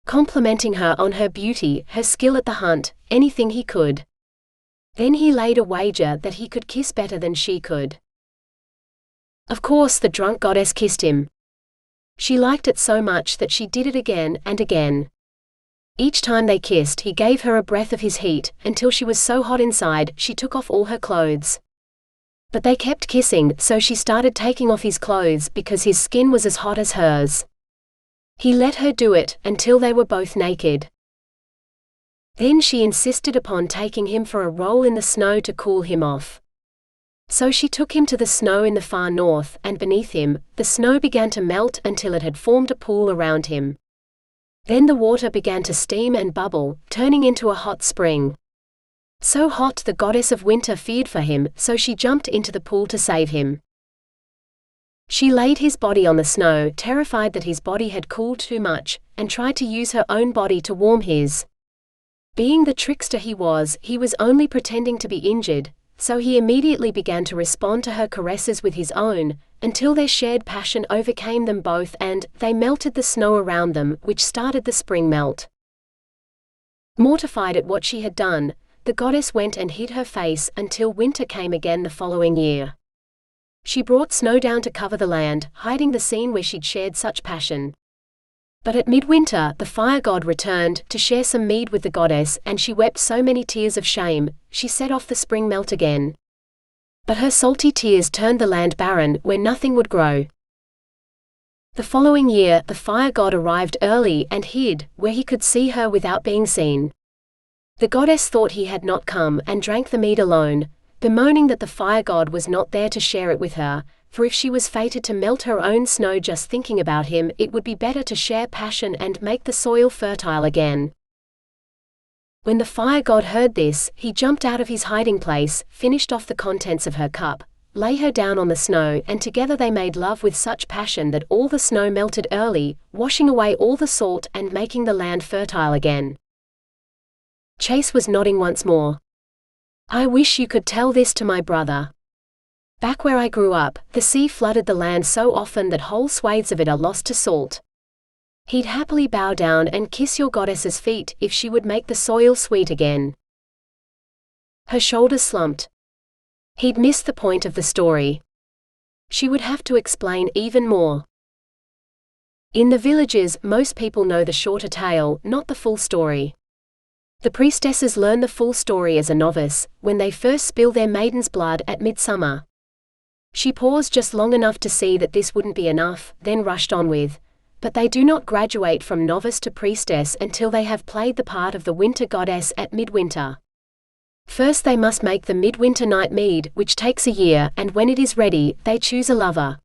A: complimenting her on her beauty, her skill at the hunt, anything he could. Then he laid a wager that he could kiss better than she could. Of course the drunk goddess kissed him. She liked it so much that she did it again and again. Each time they kissed he gave her a breath of his heat, until she was so hot inside she took off all her clothes. But they kept kissing, so she started taking off his clothes because his skin was as hot as hers. He let her do it, until they were both naked. Then she insisted upon taking him for a roll in the snow to cool him off. So she took him to the snow in the far north, and beneath him, the snow began to melt until it had formed a pool around him. Then the water began to steam and bubble, turning into a hot spring. So hot the goddess of winter feared for him, so she jumped into the pool to save him. She laid his body on the snow, terrified that his body had cooled too much, and tried to use her own body to warm his. Being the trickster he was only pretending to be injured, so he immediately began to respond to her caresses with his own, until their shared passion overcame them both and they melted the snow around them, which started the spring melt. Mortified at what she had done, the goddess went and hid her face until winter came again the following year. She brought snow down to cover the land, hiding the scene where she'd shared such passion. But at midwinter the fire god returned to share some mead with the goddess, and she wept so many tears of shame, she set off the spring melt again. But her salty tears turned the land barren, where nothing would grow. The following year the fire god arrived early and hid, where he could see her without being seen. The goddess thought he had not come and drank the mead alone, bemoaning that the fire god was not there to share it with her, for if she was fated to melt her own snow just thinking about him, it would be better to share passion and make the soil fertile again. When the fire god heard this, he jumped out of his hiding place, finished off the contents of her cup, lay her down on the snow, and together they made love with such passion that all the snow melted early, washing away all the salt and making the land fertile again. Chase was nodding once more. I wish you could tell this to my brother. Back where I grew up, the sea flooded the land so often that whole swathes of it are lost to salt. He'd happily bow down and kiss your goddess's feet if she would make the soil sweet again. Her shoulders slumped. He'd missed the point of the story. She would have to explain even more. In the villages, most people know the shorter tale, not the full story. The priestesses learn the full story as a novice, when they first spill their maiden's blood at midsummer. She paused just long enough to see that this wouldn't be enough, then rushed on with, but they do not graduate from novice to priestess until they have played the part of the winter goddess at midwinter. First they must make the midwinter night mead, which takes a year, and when it is ready, they choose a lover.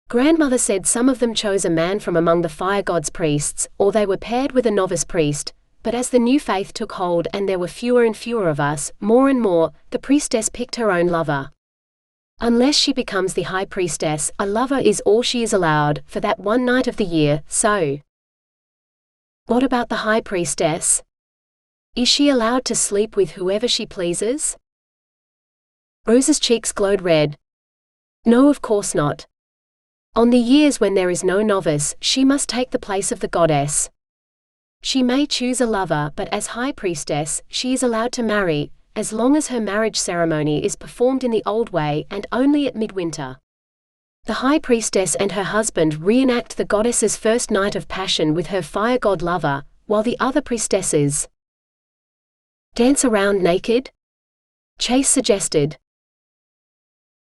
A: Grandmother said some of them chose a man from among the fire god's priests, or they were paired with a novice priest. But as the new faith took hold and there were fewer and fewer of us, more and more, the priestess picked her own lover. Unless she becomes the high priestess, a lover is all she is allowed, for that one night of the year, so. What about the high priestess? Is she allowed to sleep with whoever she pleases? Rosa's cheeks glowed red. No, of course not. On the years when there is no novice, she must take the place of the goddess. She may choose a lover, but as high priestess, she is allowed to marry, as long as her marriage ceremony is performed in the old way and only at midwinter. The high priestess and her husband reenact the goddess's first night of passion with her fire god lover, while the other priestesses dance around naked? Chase suggested.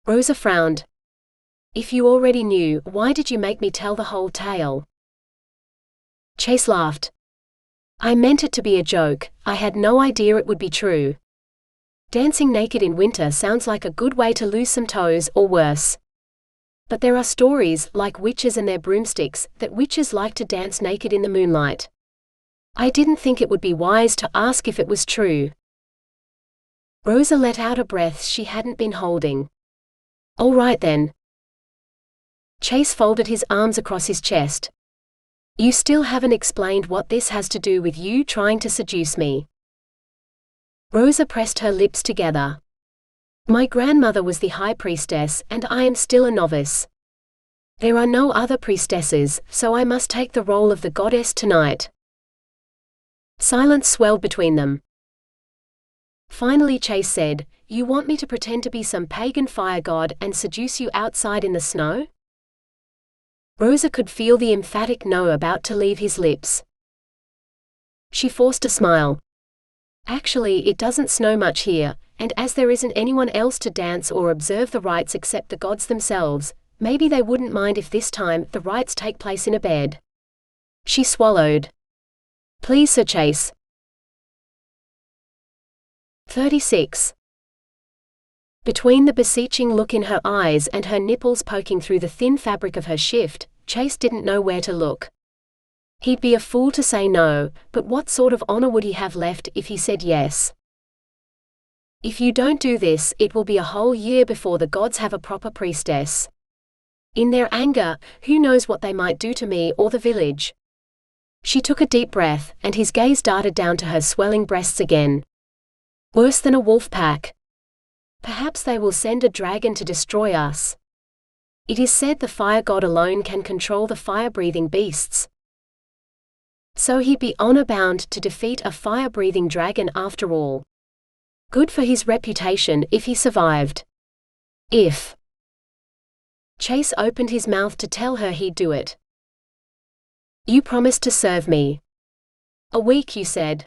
A: Rosa frowned. If you already knew, why did you make me tell the whole tale? Chase laughed. I meant it to be a joke, I had no idea it would be true. Dancing naked in winter sounds like a good way to lose some toes, or worse. But there are stories, like witches and their broomsticks, that witches like to dance naked in the moonlight. I didn't think it would be wise to ask if it was true. Rosa let out a breath she hadn't been holding. All right then. Chase folded his arms across his chest. You still haven't explained what this has to do with you trying to seduce me. Rosa pressed her lips together. My grandmother was the high priestess, and I am still a novice. There are no other priestesses, so I must take the role of the goddess tonight. Silence swelled between them. Finally Chase said, You want me to pretend to be some pagan fire god and seduce you outside in the snow? Rosa could feel the emphatic no about to leave his lips. She forced a smile. Actually, it doesn't snow much here, and as there isn't anyone else to dance or observe the rites except the gods themselves, maybe they wouldn't mind if this time the rites take place in a bed. She swallowed. Please, Sir Chase. 36. Between the beseeching look in her eyes and her nipples poking through the thin fabric of her shift, Chase didn't know where to look. He'd be a fool to say no, but what sort of honor would he have left if he said yes? If you don't do this, it will be a whole year before the gods have a proper priestess. In their anger, who knows what they might do to me or the village? She took a deep breath, and his gaze darted down to her swelling breasts again. Worse than a wolf pack. Perhaps they will send a dragon to destroy us. It is said the fire god alone can control the fire-breathing beasts. So he'd be honor-bound to defeat a fire-breathing dragon after all. Good for his reputation if he survived. If. Chase opened his mouth to tell her he'd do it. You promised to serve me. A week, you said.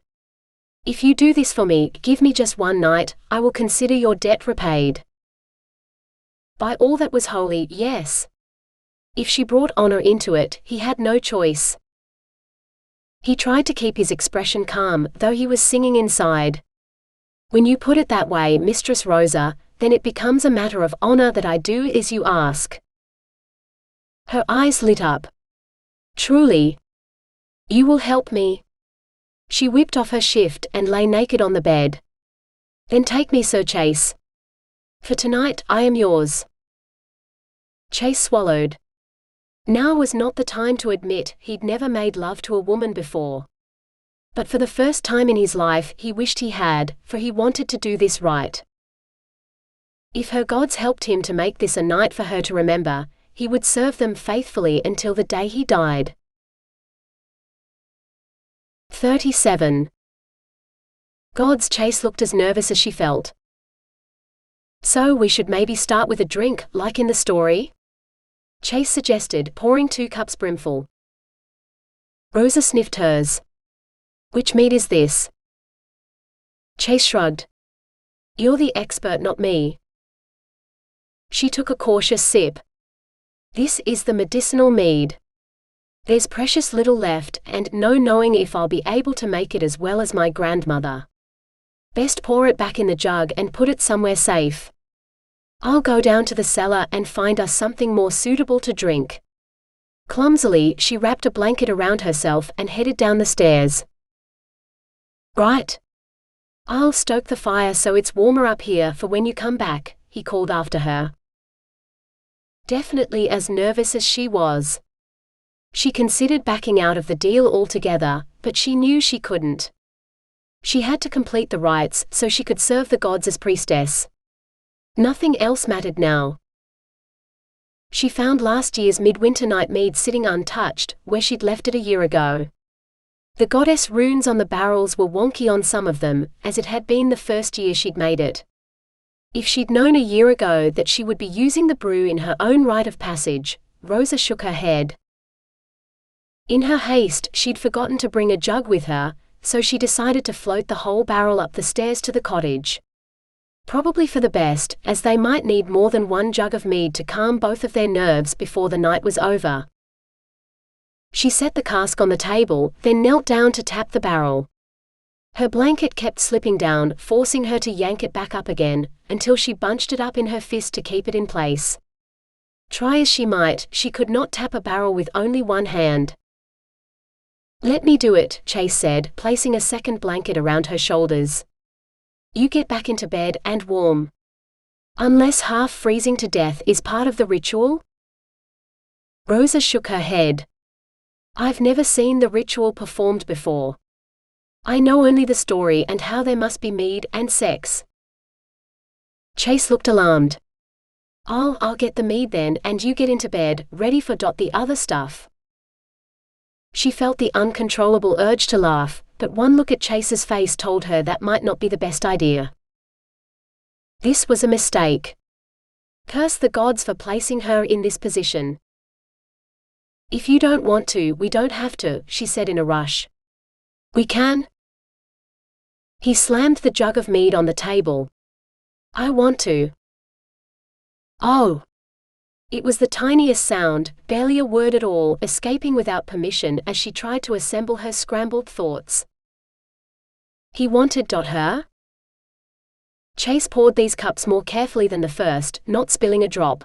A: If you do this for me, give me just one night, I will consider your debt repaid. By all that was holy, yes. If she brought honor into it, he had no choice. He tried to keep his expression calm, though he was singing inside. When you put it that way, Mistress Rosa, then it becomes a matter of honor that I do as you ask. Her eyes lit up. Truly. You will help me? She whipped off her shift and lay naked on the bed. Then take me, Sir Chase. For tonight I am yours. Chase swallowed. Now was not the time to admit he'd never made love to a woman before. But for the first time in his life he wished he had, for he wanted to do this right. If her gods helped him to make this a night for her to remember, he would serve them faithfully until the day he died. 37. Gods, Chase looked as nervous as she felt. So we should maybe start with a drink, like in the story? Chase suggested, pouring 2 cups brimful. Rosa sniffed hers. Which mead is this? Chase shrugged. You're the expert, not me. She took a cautious sip. This is the medicinal mead. There's precious little left, and no knowing if I'll be able to make it as well as my grandmother. Best pour it back in the jug and put it somewhere safe. I'll go down to the cellar and find us something more suitable to drink. Clumsily, she wrapped a blanket around herself and headed down the stairs. Right. I'll stoke the fire so it's warmer up here for when you come back, he called after her. Definitely as nervous as she was. She considered backing out of the deal altogether, but she knew she couldn't. She had to complete the rites so she could serve the gods as priestess. Nothing else mattered now. She found last year's midwinter night mead sitting untouched, where she'd left it a year ago. The goddess runes on the barrels were wonky on some of them, as it had been the first year she'd made it. If she'd known a year ago that she would be using the brew in her own rite of passage, Rosa shook her head. In her haste, she'd forgotten to bring a jug with her, so she decided to float the whole barrel up the stairs to the cottage. Probably for the best, as they might need more than one jug of mead to calm both of their nerves before the night was over. She set the cask on the table, then knelt down to tap the barrel. Her blanket kept slipping down, forcing her to yank it back up again, until she bunched it up in her fist to keep it in place. Try as she might, she could not tap a barrel with only one hand. Let me do it, Chase said, placing a second blanket around her shoulders. You get back into bed and warm. Unless half freezing to death is part of the ritual? Rosa shook her head. I've never seen the ritual performed before. I know only the story and how there must be mead and sex. Chase looked alarmed. I'll get the mead then, and you get into bed, ready for the other stuff. She felt the uncontrollable urge to laugh, but one look at Chase's face told her that might not be the best idea. This was a mistake. Curse the gods for placing her in this position. If you don't want to, we don't have to, she said in a rush. We can? He slammed the jug of mead on the table. I want to. Oh. It was the tiniest sound, barely a word at all, escaping without permission as she tried to assemble her scrambled thoughts. He wanted her? Chase poured these cups more carefully than the first, not spilling a drop.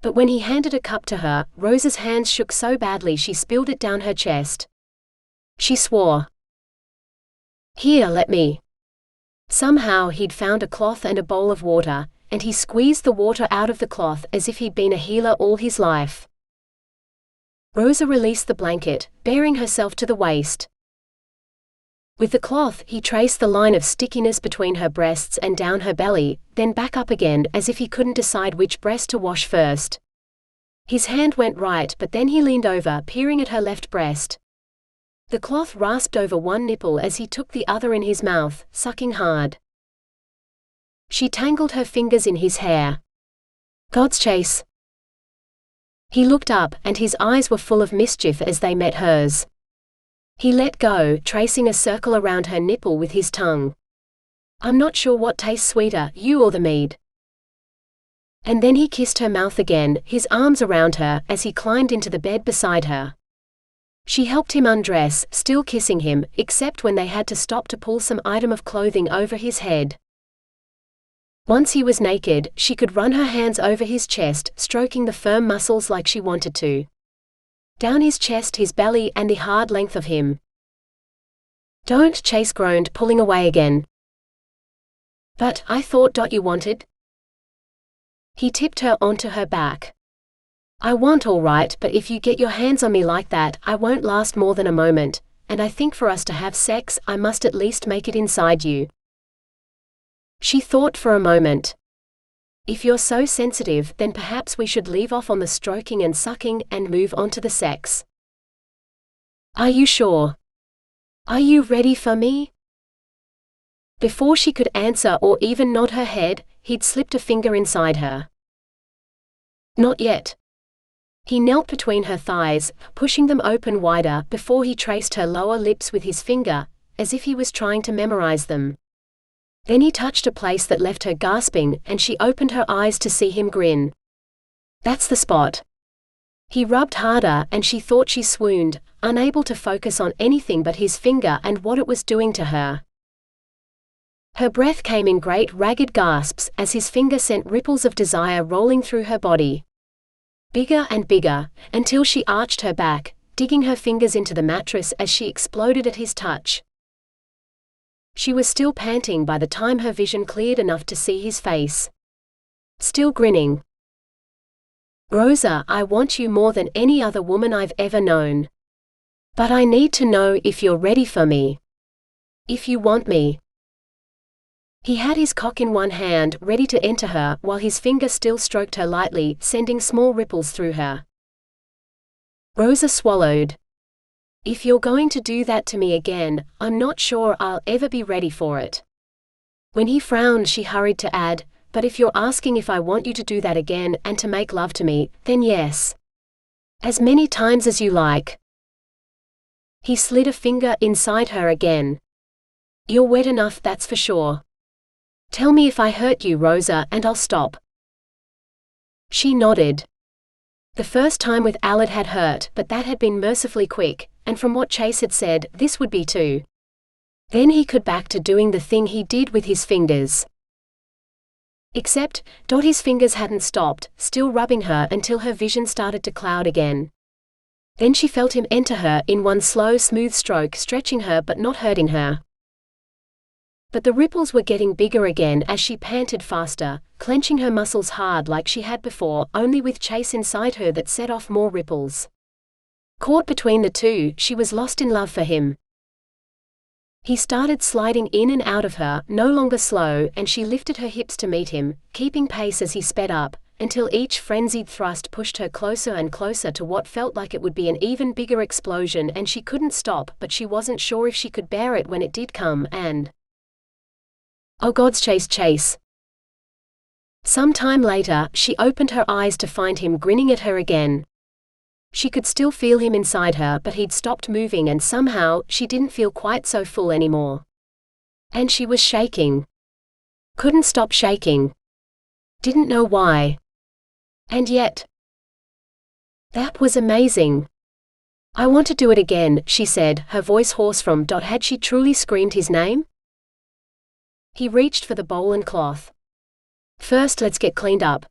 A: But when he handed a cup to her, Rosa's hands shook so badly she spilled it down her chest. She swore. Here, let me. Somehow he'd found a cloth and a bowl of water, and he squeezed the water out of the cloth as if he'd been a healer all his life. Rosa released the blanket, baring herself to the waist. With the cloth, he traced the line of stickiness between her breasts and down her belly, then back up again as if he couldn't decide which breast to wash first. His hand went right, but then he leaned over, peering at her left breast. The cloth rasped over one nipple as he took the other in his mouth, sucking hard. She tangled her fingers in his hair. God's Chase. He looked up, and his eyes were full of mischief as they met hers. He let go, tracing a circle around her nipple with his tongue. I'm not sure what tastes sweeter, you or the mead. And then he kissed her mouth again, his arms around her, as he climbed into the bed beside her. She helped him undress, still kissing him, except when they had to stop to pull some item of clothing over his head. Once he was naked, she could run her hands over his chest, stroking the firm muscles like she wanted to. Down his chest, his belly, and the hard length of him. Don't, Chase groaned, pulling away again. But, I thought you wanted? He tipped her onto her back. I want all right, but if you get your hands on me like that, I won't last more than a moment, and I think for us to have sex, I must at least make it inside you. She thought for a moment. If you're so sensitive, then perhaps we should leave off on the stroking and sucking and move on to the sex. Are you sure? Are you ready for me? Before she could answer or even nod her head, he'd slipped a finger inside her. Not yet. He knelt between her thighs, pushing them open wider before he traced her lower lips with his finger, as if he was trying to memorize them. Then he touched a place that left her gasping, and she opened her eyes to see him grin. That's the spot. He rubbed harder, and she thought she swooned, unable to focus on anything but his finger and what it was doing to her. Her breath came in great ragged gasps as his finger sent ripples of desire rolling through her body. Bigger and bigger, until she arched her back, digging her fingers into the mattress as she exploded at his touch. She was still panting by the time her vision cleared enough to see his face. Still grinning. Rosa, I want you more than any other woman I've ever known. But I need to know if you're ready for me. If you want me. He had his cock in one hand, ready to enter her, while his finger still stroked her lightly, sending small ripples through her. Rosa swallowed. If you're going to do that to me again, I'm not sure I'll ever be ready for it. When he frowned, she hurried to add, but if you're asking if I want you to do that again and to make love to me, then yes. As many times as you like. He slid a finger inside her again. You're wet enough, that's for sure. Tell me if I hurt you, Rosa, and I'll stop. She nodded. The first time with Allard had hurt, but that had been mercifully quick, and from what Chase had said, this would be too. Then he could back to doing the thing he did with his fingers. Except, his fingers hadn't stopped, still rubbing her until her vision started to cloud again. Then she felt him enter her in one slow, smooth stroke, stretching her but not hurting her. But the ripples were getting bigger again as she panted faster, clenching her muscles hard like she had before, only with Chase inside her that set off more ripples. Caught between the two, she was lost in love for him. He started sliding in and out of her, no longer slow, and she lifted her hips to meet him, keeping pace as he sped up, until each frenzied thrust pushed her closer and closer to what felt like it would be an even bigger explosion, and she couldn't stop, but she wasn't sure if she could bear it when it did come, and... Oh God's Chase. Some time later, she opened her eyes to find him grinning at her again. She could still feel him inside her, but he'd stopped moving, and somehow, she didn't feel quite so full anymore. And she was shaking. Couldn't stop shaking. Didn't know why. And yet, that was amazing. I want to do it again, she said, her voice hoarse from had she truly screamed his name? He reached for the bowl and cloth. First, let's get cleaned up.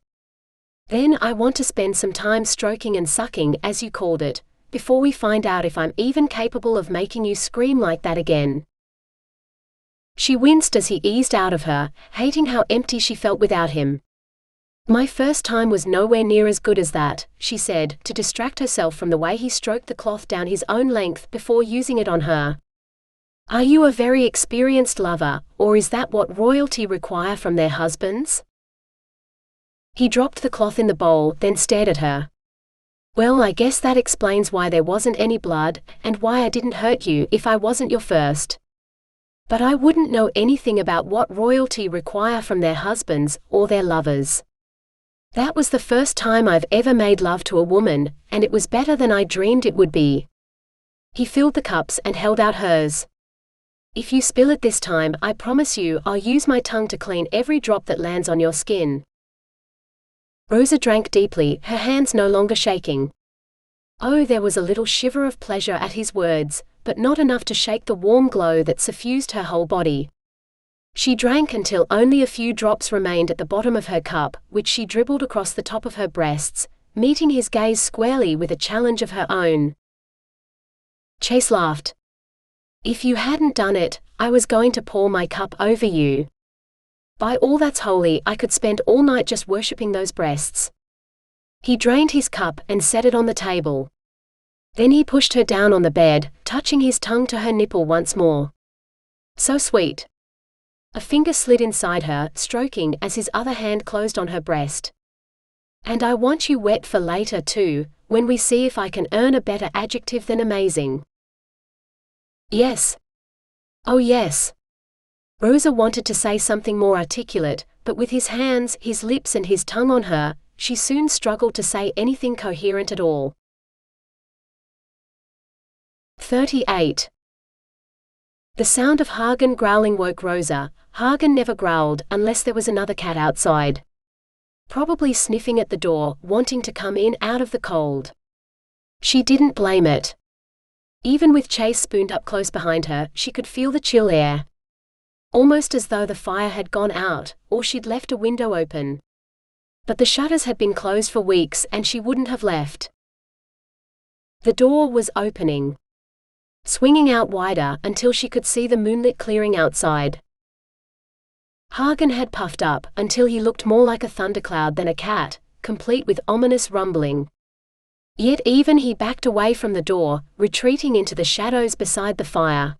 A: Then I want to spend some time stroking and sucking, as you called it, before we find out if I'm even capable of making you scream like that again. She winced as he eased out of her, hating how empty she felt without him. My first time was nowhere near as good as that, she said, to distract herself from the way he stroked the cloth down his own length before using it on her. Are you a very experienced lover, or is that what royalty require from their husbands? He dropped the cloth in the bowl, then stared at her. Well, I guess that explains why there wasn't any blood, and why I didn't hurt you if I wasn't your first. But I wouldn't know anything about what royalty require from their husbands, or their lovers. That was the first time I've ever made love to a woman, and it was better than I dreamed it would be. He filled the cups and held out hers. If you spill it this time, I promise you I'll use my tongue to clean every drop that lands on your skin. Rosa drank deeply, her hands no longer shaking. Oh, there was a little shiver of pleasure at his words, but not enough to shake the warm glow that suffused her whole body. She drank until only a few drops remained at the bottom of her cup, which she dribbled across the top of her breasts, meeting his gaze squarely with a challenge of her own. Chase laughed. If you hadn't done it, I was going to pour my cup over you. By all that's holy, I could spend all night just worshipping those breasts. He drained his cup and set it on the table. Then he pushed her down on the bed, touching his tongue to her nipple once more. So sweet. A finger slid inside her, stroking as his other hand closed on her breast. And I want you wet for later too, when we see if I can earn a better adjective than amazing. Yes. Oh yes. Rosa wanted to say something more articulate, but with his hands, his lips and his tongue on her, she soon struggled to say anything coherent at all. 38. The sound of Hagen growling woke Rosa. Hagen never growled unless there was another cat outside. Probably sniffing at the door, wanting to come in out of the cold. She didn't blame it. Even with Chase spooned up close behind her, she could feel the chill air. Almost as though the fire had gone out, or she'd left a window open. But the shutters had been closed for weeks and she wouldn't have left. The door was opening. Swinging out wider until she could see the moonlit clearing outside. Hagen had puffed up until he looked more like a thundercloud than a cat, complete with ominous rumbling. Yet even he backed away from the door, retreating into the shadows beside the fire.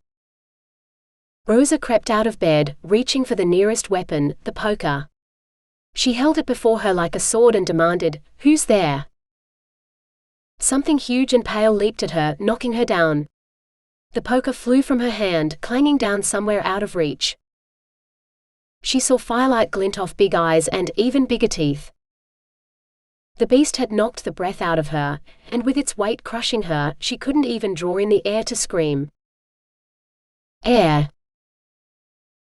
A: Rosa crept out of bed, reaching for the nearest weapon, the poker. She held it before her like a sword and demanded, "Who's there?" Something huge and pale leaped at her, knocking her down. The poker flew from her hand, clanging down somewhere out of reach. She saw firelight glint off big eyes and even bigger teeth. The beast had knocked the breath out of her, and with its weight crushing her, she couldn't even draw in the air to scream. Air.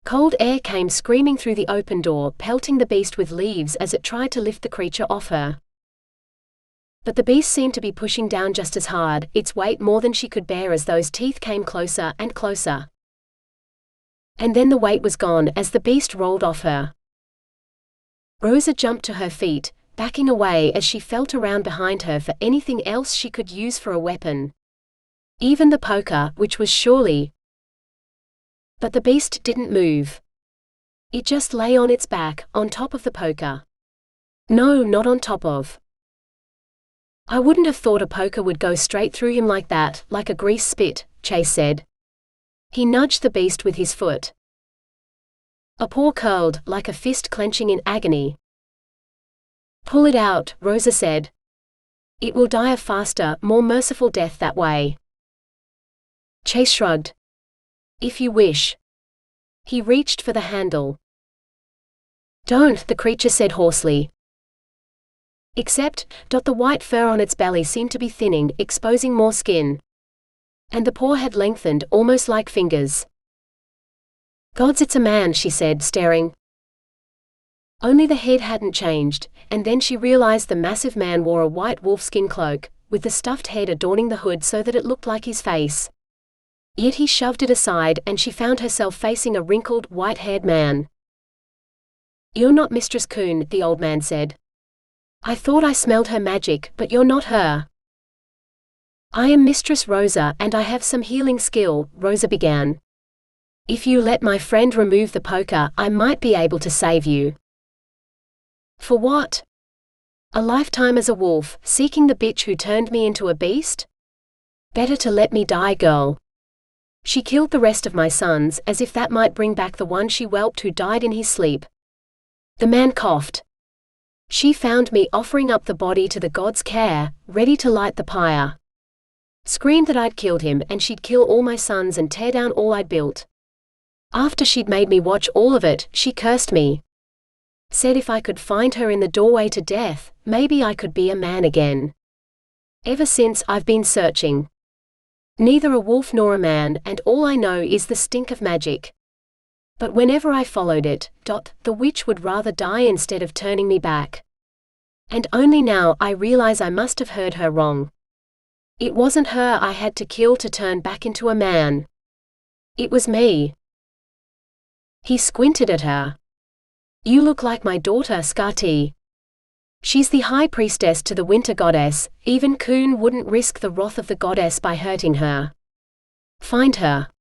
A: Cold air came screaming through the open door, pelting the beast with leaves as it tried to lift the creature off her. But the beast seemed to be pushing down just as hard, its weight more than she could bear as those teeth came closer and closer. And then the weight was gone as the beast rolled off her. Rosa jumped to her feet, backing away as she felt around behind her for anything else she could use for a weapon. Even the poker, which was surely. But the beast didn't move. It just lay on its back, on top of the poker. No, not on top of. I wouldn't have thought a poker would go straight through him like that, like a grease spit, Chase said. He nudged the beast with his foot. A paw curled, like a fist clenching in agony. Pull it out, Rosa said. It will die a faster, more merciful death that way. Chase shrugged. If you wish. He reached for the handle. Don't, the creature said hoarsely. Except, the white fur on its belly seemed to be thinning, exposing more skin. And the paw had lengthened, almost like fingers. Gods, it's a man, she said, staring. Only the head hadn't changed, and then she realized the massive man wore a white wolfskin cloak, with the stuffed head adorning the hood so that it looked like his face. Yet he shoved it aside and she found herself facing a wrinkled, white-haired man. "You're not Mistress Coon," the old man said. "I thought I smelled her magic, but you're not her." "I am Mistress Rosa and I have some healing skill," Rosa began. "If you let my friend remove the poker, I might be able to save you." "For what? A lifetime as a wolf, seeking the bitch who turned me into a beast? Better to let me die, girl. She killed the rest of my sons, as if that might bring back the one she whelped who died in his sleep." The man coughed. "She found me offering up the body to the gods' care, ready to light the pyre. Screamed that I'd killed him and she'd kill all my sons and tear down all I'd built. After she'd made me watch all of it, she cursed me. Said if I could find her in the doorway to death, maybe I could be a man again. Ever since, I've been searching. Neither a wolf nor a man, and all I know is the stink of magic. But whenever I followed it, the witch would rather die instead of turning me back. And only now I realize I must have heard her wrong. It wasn't her I had to kill to turn back into a man. It was me." He squinted at her. "You look like my daughter Skati. She's the high priestess to the winter goddess. Even Coon wouldn't risk the wrath of the goddess by hurting her. Find her.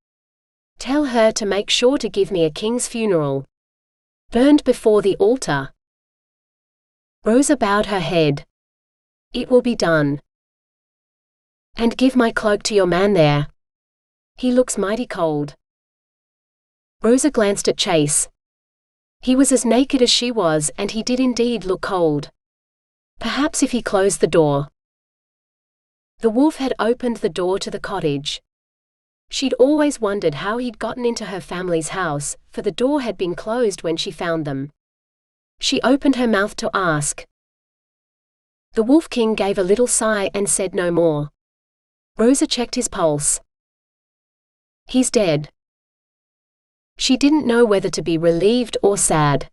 A: Tell her to make sure to give me a king's funeral. Burned before the altar." Rosa bowed her head. "It will be done. And give my cloak to your man there. He looks mighty cold." Rosa glanced at Chase. He was as naked as she was, and he did indeed look cold. Perhaps if he closed the door. The wolf had opened the door to the cottage. She'd always wondered how he'd gotten into her family's house, for the door had been closed when she found them. She opened her mouth to ask. The Wolf King gave a little sigh and said no more. Rosa checked his pulse. "He's dead." She didn't know whether to be relieved or sad.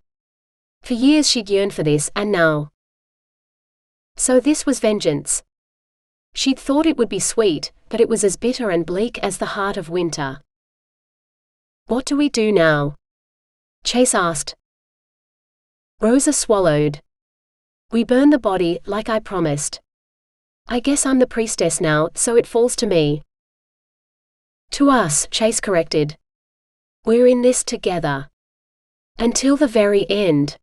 A: For years she'd yearned for this, and now. So this was vengeance. She'd thought it would be sweet, but it was as bitter and bleak as the heart of winter. "What do we do now?" Chase asked. Rosa swallowed. "We burn the body, like I promised. I guess I'm the priestess now, so it falls to me." "To us," Chase corrected. "We're in this together. Until the very end."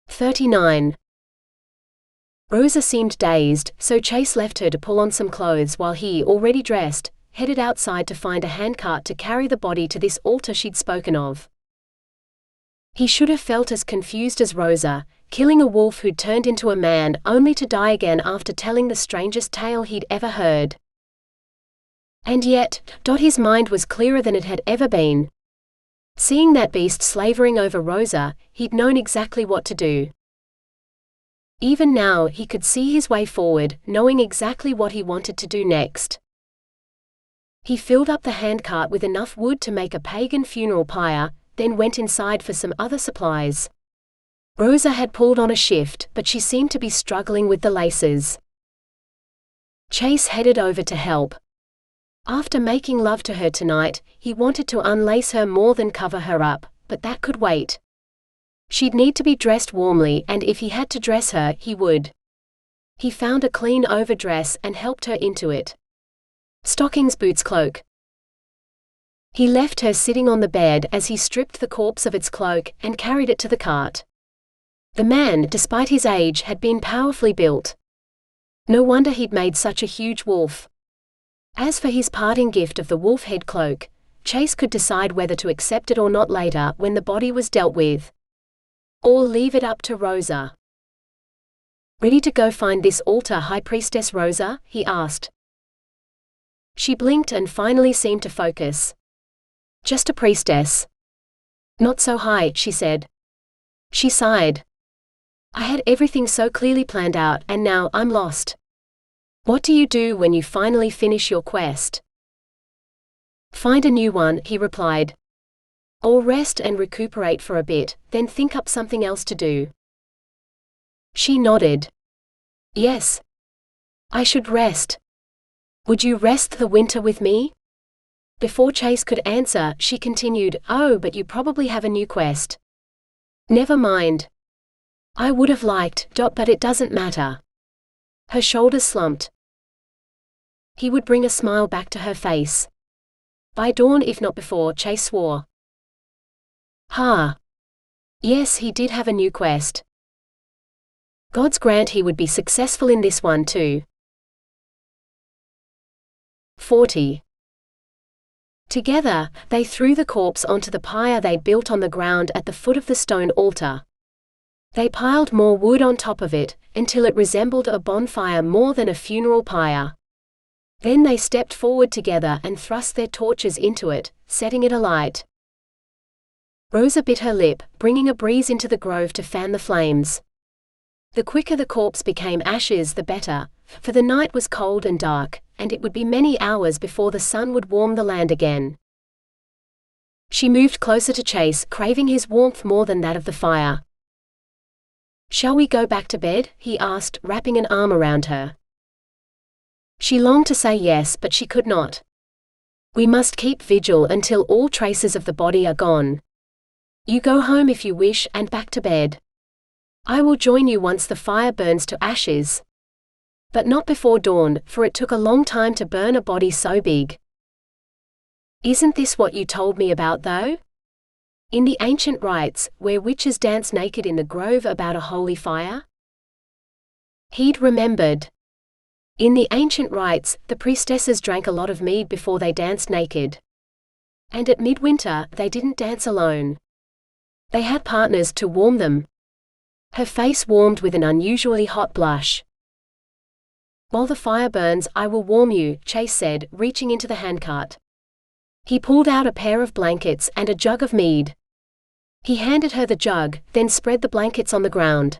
A: 39. Rosa seemed dazed, so Chase left her to pull on some clothes while he, already dressed, headed outside to find a handcart to carry the body to this altar she'd spoken of. He should have felt as confused as Rosa, killing a wolf who'd turned into a man only to die again after telling the strangest tale he'd ever heard. And yet, his mind was clearer than it had ever been. Seeing that beast slavering over Rosa, he'd known exactly what to do. Even now, he could see his way forward, knowing exactly what he wanted to do next. He filled up the handcart with enough wood to make a pagan funeral pyre, then went inside for some other supplies. Rosa had pulled on a shift, but she seemed to be struggling with the laces. Chase headed over to help. After making love to her tonight, he wanted to unlace her more than cover her up, but that could wait. She'd need to be dressed warmly, and if he had to dress her, he would. He found a clean overdress and helped her into it. Stockings, boots, cloak. He left her sitting on the bed as he stripped the corpse of its cloak and carried it to the cart. The man, despite his age, had been powerfully built. No wonder he'd made such a huge wolf. As for his parting gift of the wolf head cloak, Chase could decide whether to accept it or not later when the body was dealt with. Or leave it up to Rosa. "Ready to go find this altar, High Priestess Rosa?" he asked. She blinked and finally seemed to focus. "Just a priestess." "Not so high," she said. She sighed. "I had everything so clearly planned out, and now I'm lost." "What do you do when you finally finish your quest?" "Find a new one," he replied. Or rest and recuperate for a bit, then think up something else to do. She nodded. Yes. I should rest. Would you rest the winter with me? Before Chase could answer, she continued, Oh, but you probably have a new quest. Never mind. I would have liked, but it doesn't matter. Her shoulders slumped. He would bring a smile back to her face. By dawn, if not before, Chase swore. Yes, he did have a new quest. God's grant he would be successful in this one too. 40. Together, they threw the corpse onto the pyre they'd built on the ground at the foot of the stone altar. They piled more wood on top of it, until it resembled a bonfire more than a funeral pyre. Then they stepped forward together and thrust their torches into it, setting it alight. Rosa bit her lip, bringing a breeze into the grove to fan the flames. The quicker the corpse became ashes the better, for the night was cold and dark, and it would be many hours before the sun would warm the land again. She moved closer to Chase, craving his warmth more than that of the fire. Shall we go back to bed? He asked, wrapping an arm around her. She longed to say yes, but she could not. We must keep vigil until all traces of the body are gone. You go home if you wish, and back to bed. I will join you once the fire burns to ashes. But not before dawn, for it took a long time to burn a body so big. Isn't this what you told me about, though? In the ancient rites, where witches dance naked in the grove about a holy fire? He'd remembered. In the ancient rites, the priestesses drank a lot of mead before they danced naked. And at midwinter, they didn't dance alone. They had partners to warm them. Her face warmed with an unusually hot blush. While the fire burns, I will warm you, Chase said, reaching into the handcart. He pulled out a pair of blankets and a jug of mead. He handed her the jug, then spread the blankets on the ground.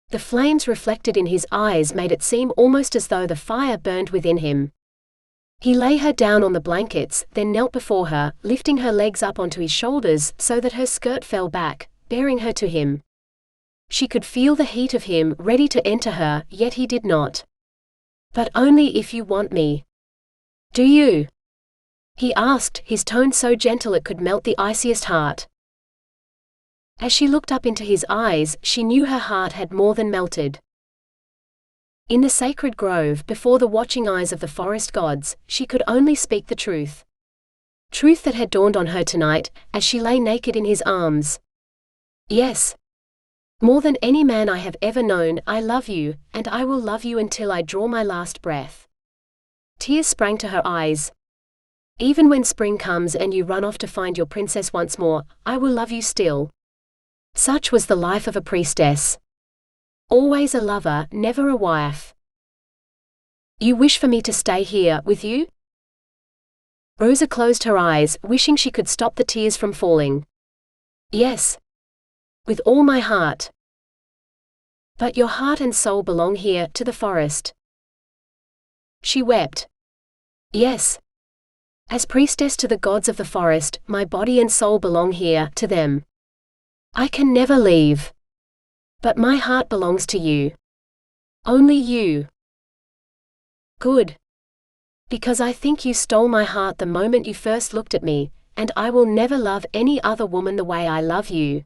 A: The flames reflected in his eyes made it seem almost as though the fire burned within him. He lay her down on the blankets, then knelt before her, lifting her legs up onto his shoulders so that her skirt fell back, bearing her to him. She could feel the heat of him ready to enter her, yet he did not. But only if you want me. Do you? He asked, his tone so gentle it could melt the iciest heart. As she looked up into his eyes, she knew her heart had more than melted. In the sacred grove, before the watching eyes of the forest gods, she could only speak the truth. Truth that had dawned on her tonight, as she lay naked in his arms. Yes. More than any man I have ever known, I love you, and I will love you until I draw my last breath. Tears sprang to her eyes. Even when spring comes and you run off to find your princess once more, I will love you still. Such was the life of a priestess. Always a lover, never a wife. You wish for me to stay here, with you? Rosa closed her eyes, wishing she could stop the tears from falling. Yes. With all my heart. But your heart and soul belong here, to the forest. She wept. Yes. As priestess to the gods of the forest, my body and soul belong here, to them. I can never leave. But my heart belongs to you. Only you. Good. Because I think you stole my heart the moment you first looked at me, and I will never love any other woman the way I love you.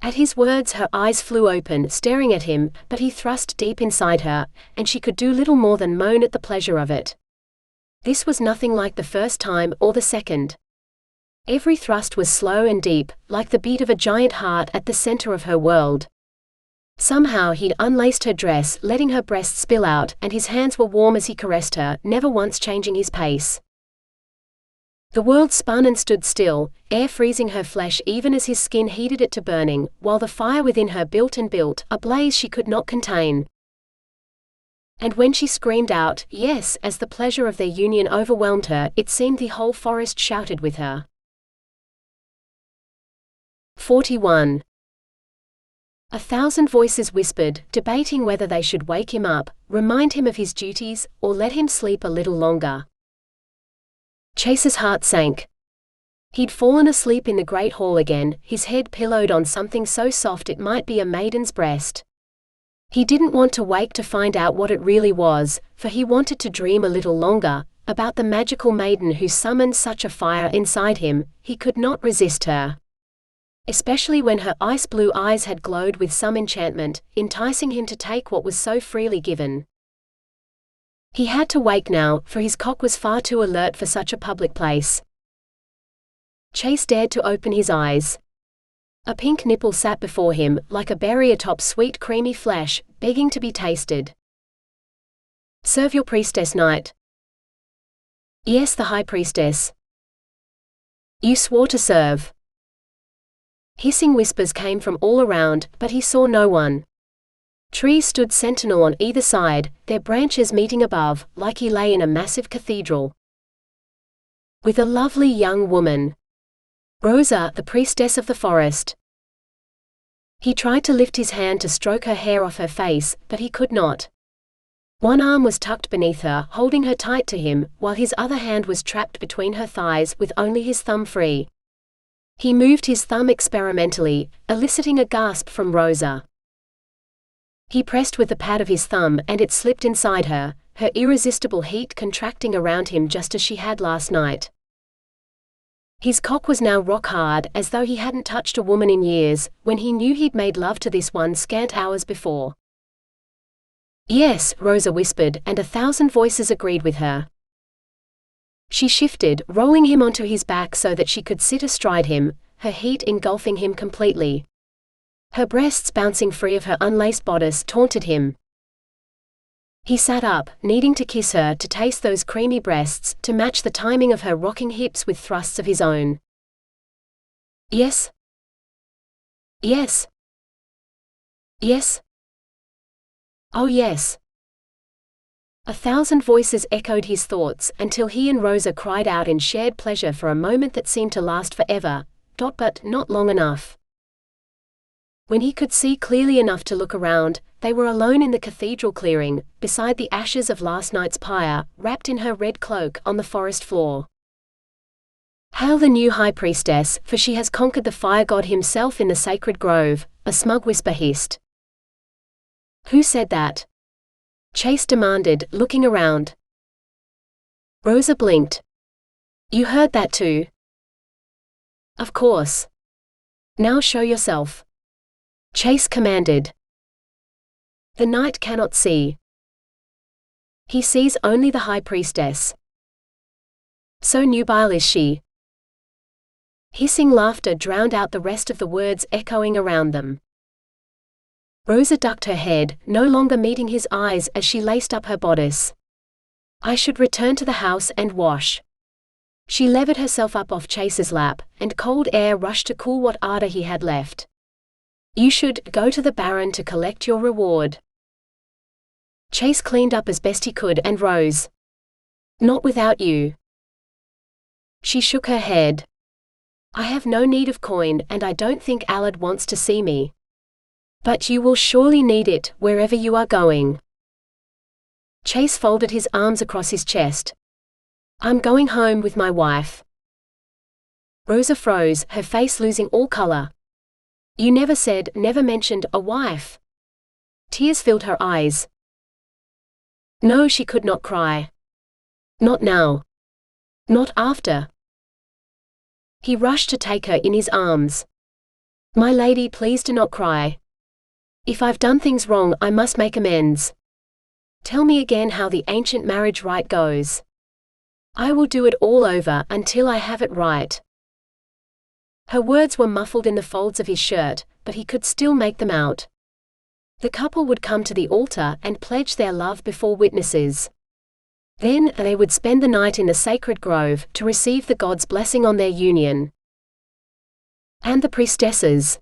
A: At his words her eyes flew open, staring at him, but he thrust deep inside her, and she could do little more than moan at the pleasure of it. This was nothing like the first time or the second. Every thrust was slow and deep, like the beat of a giant heart at the center of her world. Somehow he'd unlaced her dress, letting her breasts spill out, and his hands were warm as he caressed her, never once changing his pace. The world spun and stood still, air freezing her flesh even as his skin heated it to burning, while the fire within her built and built, a blaze she could not contain. And when she screamed out, yes, as the pleasure of their union overwhelmed her, it seemed the whole forest shouted with her. 41. 1,000 voices whispered, debating whether they should wake him up, remind him of his duties, or let him sleep a little longer. Chase's heart sank. He'd fallen asleep in the great hall again, his head pillowed on something so soft it might be a maiden's breast. He didn't want to wake to find out what it really was, for he wanted to dream a little longer, about the magical maiden who summoned such a fire inside him. He could not resist her. Especially when her ice-blue eyes had glowed with some enchantment, enticing him to take what was so freely given. He had to wake now, for his cock was far too alert for such a public place. Chase dared to open his eyes. A pink nipple sat before him, like a berry atop sweet creamy flesh, begging to be tasted. "Serve your priestess, knight." "Yes, the high priestess." "You swore to serve." Hissing whispers came from all around, but he saw no one. Trees stood sentinel on either side, their branches meeting above, like he lay in a massive cathedral. With a lovely young woman. Rosa, the priestess of the forest. He tried to lift his hand to stroke her hair off her face, but he could not. One arm was tucked beneath her, holding her tight to him, while his other hand was trapped between her thighs with only his thumb free. He moved his thumb experimentally, eliciting a gasp from Rosa. He pressed with the pad of his thumb and it slipped inside her, her irresistible heat contracting around him just as she had last night. His cock was now rock hard, as though he hadn't touched a woman in years, when he knew he'd made love to this one scant hours before. "Yes," Rosa whispered, and 1,000 voices agreed with her. She shifted, rolling him onto his back so that she could sit astride him, her heat engulfing him completely. Her breasts bouncing free of her unlaced bodice taunted him. He sat up, needing to kiss her, to taste those creamy breasts, to match the timing of her rocking hips with thrusts of his own. "Yes. Yes. Yes. Oh yes." 1,000 voices echoed his thoughts, until he and Rosa cried out in shared pleasure for a moment that seemed to last forever, but not long enough. When he could see clearly enough to look around, they were alone in the cathedral clearing, beside the ashes of last night's pyre, wrapped in her red cloak, on the forest floor. "Hail the new high priestess, for she has conquered the fire god himself in the sacred grove," a smug whisper hissed. "Who said that?" Chase demanded, looking around. Rosa blinked. "You heard that too?" "Of course. Now show yourself," Chase commanded. The knight cannot see. He sees only the high priestess. So nubile is she. Hissing laughter drowned out the rest of the words echoing around them. Rosa ducked her head, no longer meeting his eyes as she laced up her bodice. "I should return to the house and wash." She levered herself up off Chase's lap, and cold air rushed to cool what ardor he had left. "You should go to the Baron to collect your reward." Chase cleaned up as best he could and rose. "Not without you." She shook her head. "I have no need of coin, and I don't think Allard wants to see me. But you will surely need it, wherever you are going." Chase folded his arms across his chest. "I'm going home with my wife." Rosa froze, her face losing all color. "You never mentioned a wife." Tears filled her eyes. No, she could not cry. Not now. Not after. He rushed to take her in his arms. "My lady, please do not cry. If I've done things wrong, I must make amends. Tell me again how the ancient marriage rite goes. I will do it all over, until I have it right." Her words were muffled in the folds of his shirt, but he could still make them out. The couple would come to the altar and pledge their love before witnesses. Then, they would spend the night in the sacred grove, to receive the god's blessing on their union. And the priestesses?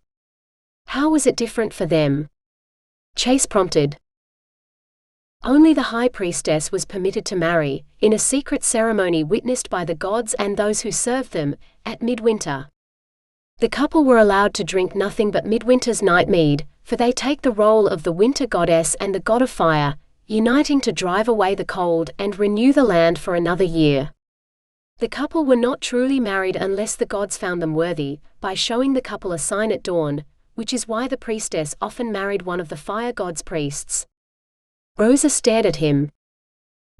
A: How was it different for them? Chase prompted. Only the high priestess was permitted to marry, in a secret ceremony witnessed by the gods and those who served them, at midwinter. The couple were allowed to drink nothing but midwinter's night mead, for they take the role of the winter goddess and the god of fire, uniting to drive away the cold and renew the land for another year. The couple were not truly married unless the gods found them worthy, by showing the couple a sign at dawn, which is why the priestess often married one of the fire god's priests. Rosa stared at him.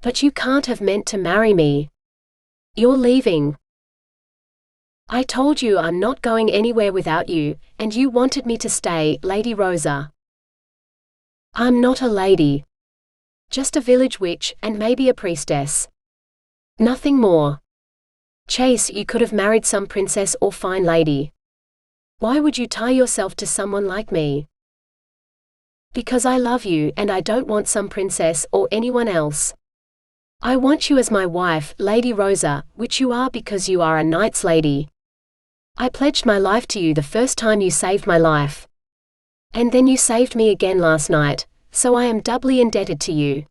A: But you can't have meant to marry me. You're leaving. I told you I'm not going anywhere without you, and you wanted me to stay, Lady Rosa. I'm not a lady. Just a village witch, and maybe a priestess. Nothing more. Chase, you could have married some princess or fine lady. Why would you tie yourself to someone like me? Because I love you and I don't want some princess or anyone else. I want you as my wife, Lady Rosa, which you are because you are a knight's lady. I pledged my life to you the first time you saved my life. And then you saved me again last night, so I am doubly indebted to you.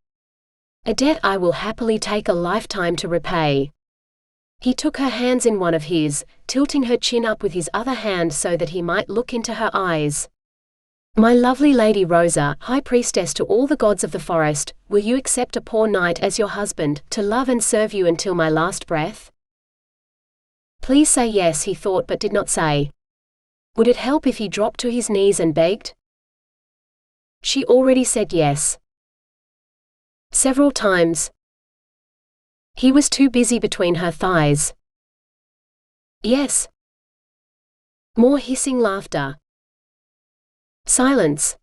A: A debt I will happily take a lifetime to repay. He took her hands in one of his, tilting her chin up with his other hand so that he might look into her eyes. My lovely Lady Rosa, high priestess to all the gods of the forest, will you accept a poor knight as your husband, to love and serve you until my last breath? Please say yes, he thought but did not say. Would it help if he dropped to his knees and begged? She already said yes. Several times. He was too busy between her thighs. Yes. More hissing laughter. Silence.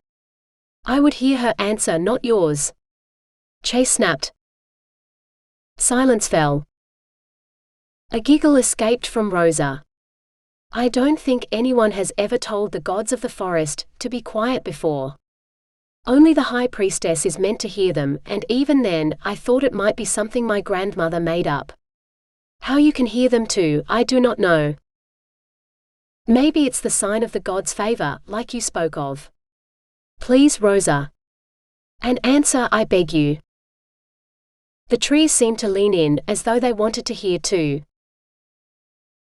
A: I would hear her answer, not yours. Chase snapped. Silence fell. A giggle escaped from Rosa. I don't think anyone has ever told the gods of the forest to be quiet before. Only the high priestess is meant to hear them, and even then, I thought it might be something my grandmother made up. How you can hear them too, I do not know. Maybe it's the sign of the god's favor, like you spoke of. Please, Rosa. An answer, I beg you. The trees seemed to lean in, as though they wanted to hear too.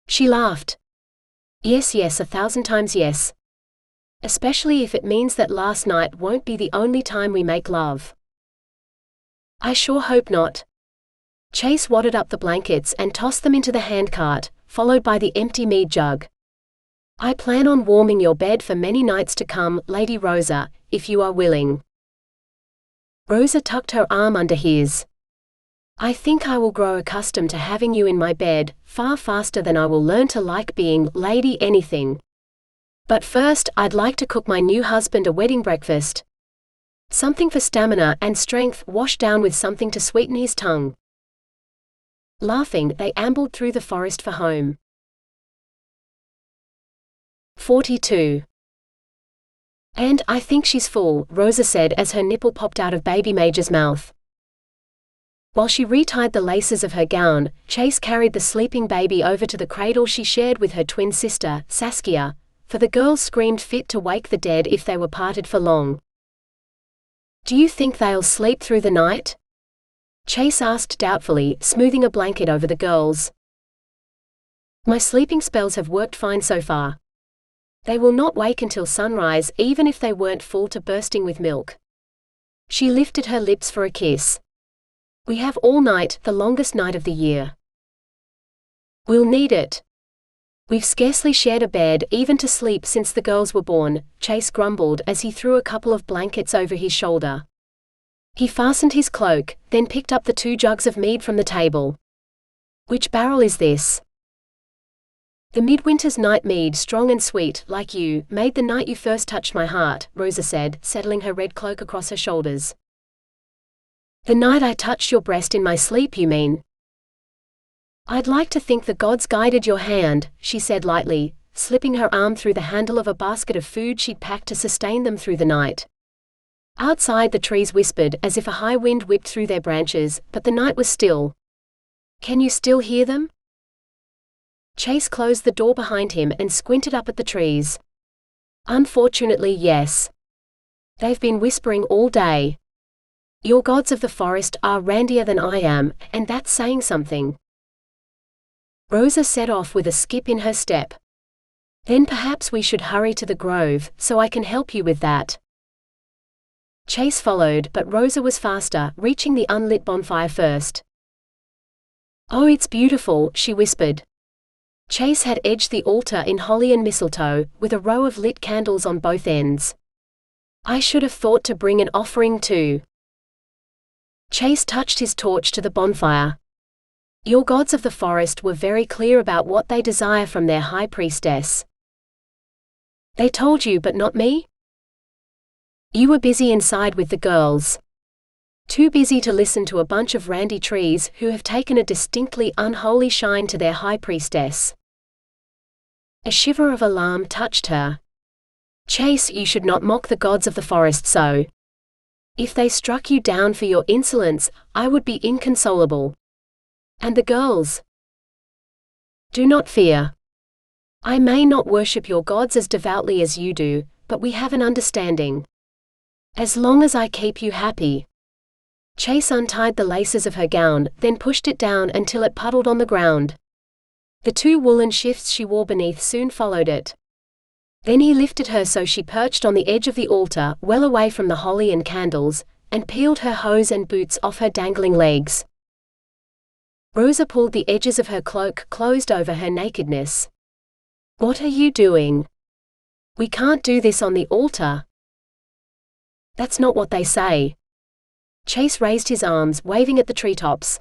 A: She laughed. Yes, yes, 1,000 times yes. Especially if it means that last night won't be the only time we make love. I sure hope not. Chase wadded up the blankets and tossed them into the handcart, followed by the empty mead jug. I plan on warming your bed for many nights to come, Lady Rosa, if you are willing. Rosa tucked her arm under his. I think I will grow accustomed to having you in my bed, far faster than I will learn to like being Lady anything. But first, I'd like to cook my new husband a wedding breakfast. Something for stamina and strength, washed down with something to sweeten his tongue. Laughing, they ambled through the forest for home. 42. And I think she's full, Rosa said as her nipple popped out of baby Major's mouth. While she retied the laces of her gown, Chase carried the sleeping baby over to the cradle she shared with her twin sister, Saskia, for the girls screamed fit to wake the dead if they were parted for long. Do you think they'll sleep through the night? Chase asked doubtfully, smoothing a blanket over the girls. My sleeping spells have worked fine so far. They will not wake until sunrise, even if they weren't full to bursting with milk. She lifted her lips for a kiss. We have all night, the longest night of the year. We'll need it. We've scarcely shared a bed, even to sleep, since the girls were born, Chase grumbled as he threw a couple of blankets over his shoulder. He fastened his cloak, then picked up the 2 jugs of mead from the table. Which barrel is this? The midwinter's night mead, strong and sweet, like you, made the night you first touched my heart, Rosa said, settling her red cloak across her shoulders. The night I touched your breast in my sleep, you mean? I'd like to think the gods guided your hand, she said lightly, slipping her arm through the handle of a basket of food she'd packed to sustain them through the night. Outside the trees whispered as if a high wind whipped through their branches, but the night was still. Can you still hear them? Chase closed the door behind him and squinted up at the trees. Unfortunately, yes. They've been whispering all day. Your gods of the forest are randier than I am, and that's saying something. Rosa set off with a skip in her step. Then perhaps we should hurry to the grove, so I can help you with that. Chase followed, but Rosa was faster, reaching the unlit bonfire first. Oh, it's beautiful, she whispered. Chase had edged the altar in holly and mistletoe, with a row of lit candles on both ends. I should have thought to bring an offering too. Chase touched his torch to the bonfire. Your gods of the forest were very clear about what they desire from their high priestess. They told you but not me? You were busy inside with the girls. Too busy to listen to a bunch of randy trees who have taken a distinctly unholy shine to their high priestess. A shiver of alarm touched her. Chase, you should not mock the gods of the forest so. If they struck you down for your insolence, I would be inconsolable. And the girls? Do not fear. I may not worship your gods as devoutly as you do, but we have an understanding. As long as I keep you happy. Chase untied the laces of her gown, then pushed it down until it puddled on the ground. The 2 woolen shifts she wore beneath soon followed it. Then he lifted her so she perched on the edge of the altar, well away from the holly and candles, and peeled her hose and boots off her dangling legs. Rosa pulled the edges of her cloak closed over her nakedness. What are you doing? We can't do this on the altar. That's not what they say. Chase raised his arms, waving at the treetops.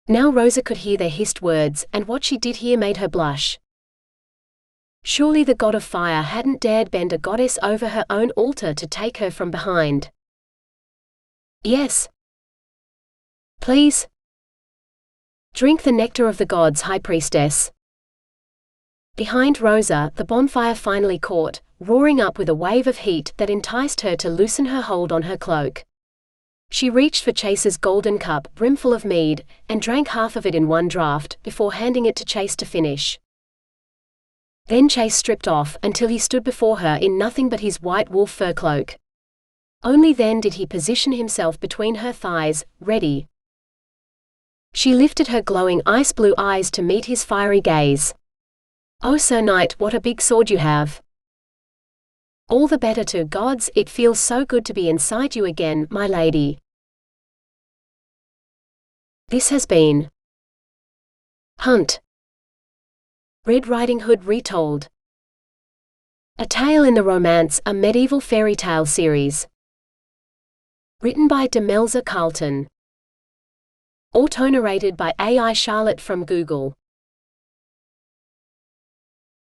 A: Now Rosa could hear their hissed words, and what she did hear made her blush. Surely the god of fire hadn't dared bend a goddess over her own altar to take her from behind. Yes. Please. Drink the nectar of the gods, high priestess. Behind Rosa, the bonfire finally caught, roaring up with a wave of heat that enticed her to loosen her hold on her cloak. She reached for Chase's golden cup, brimful of mead, and drank half of it in one draught, before handing it to Chase to finish. Then Chase stripped off, until he stood before her in nothing but his white wolf fur cloak. Only then did he position himself between her thighs, ready. She lifted her glowing ice-blue eyes to meet his fiery gaze. Oh, Sir Knight, what a big sword you have. All the better to gods, it feels so good to be inside you again, my lady. This has been Hunt. Riding Hood Retold. A tale in the romance, a medieval fairy tale series. Written by Demelza Carlton. Autonarrated by AI Charlotte from Google.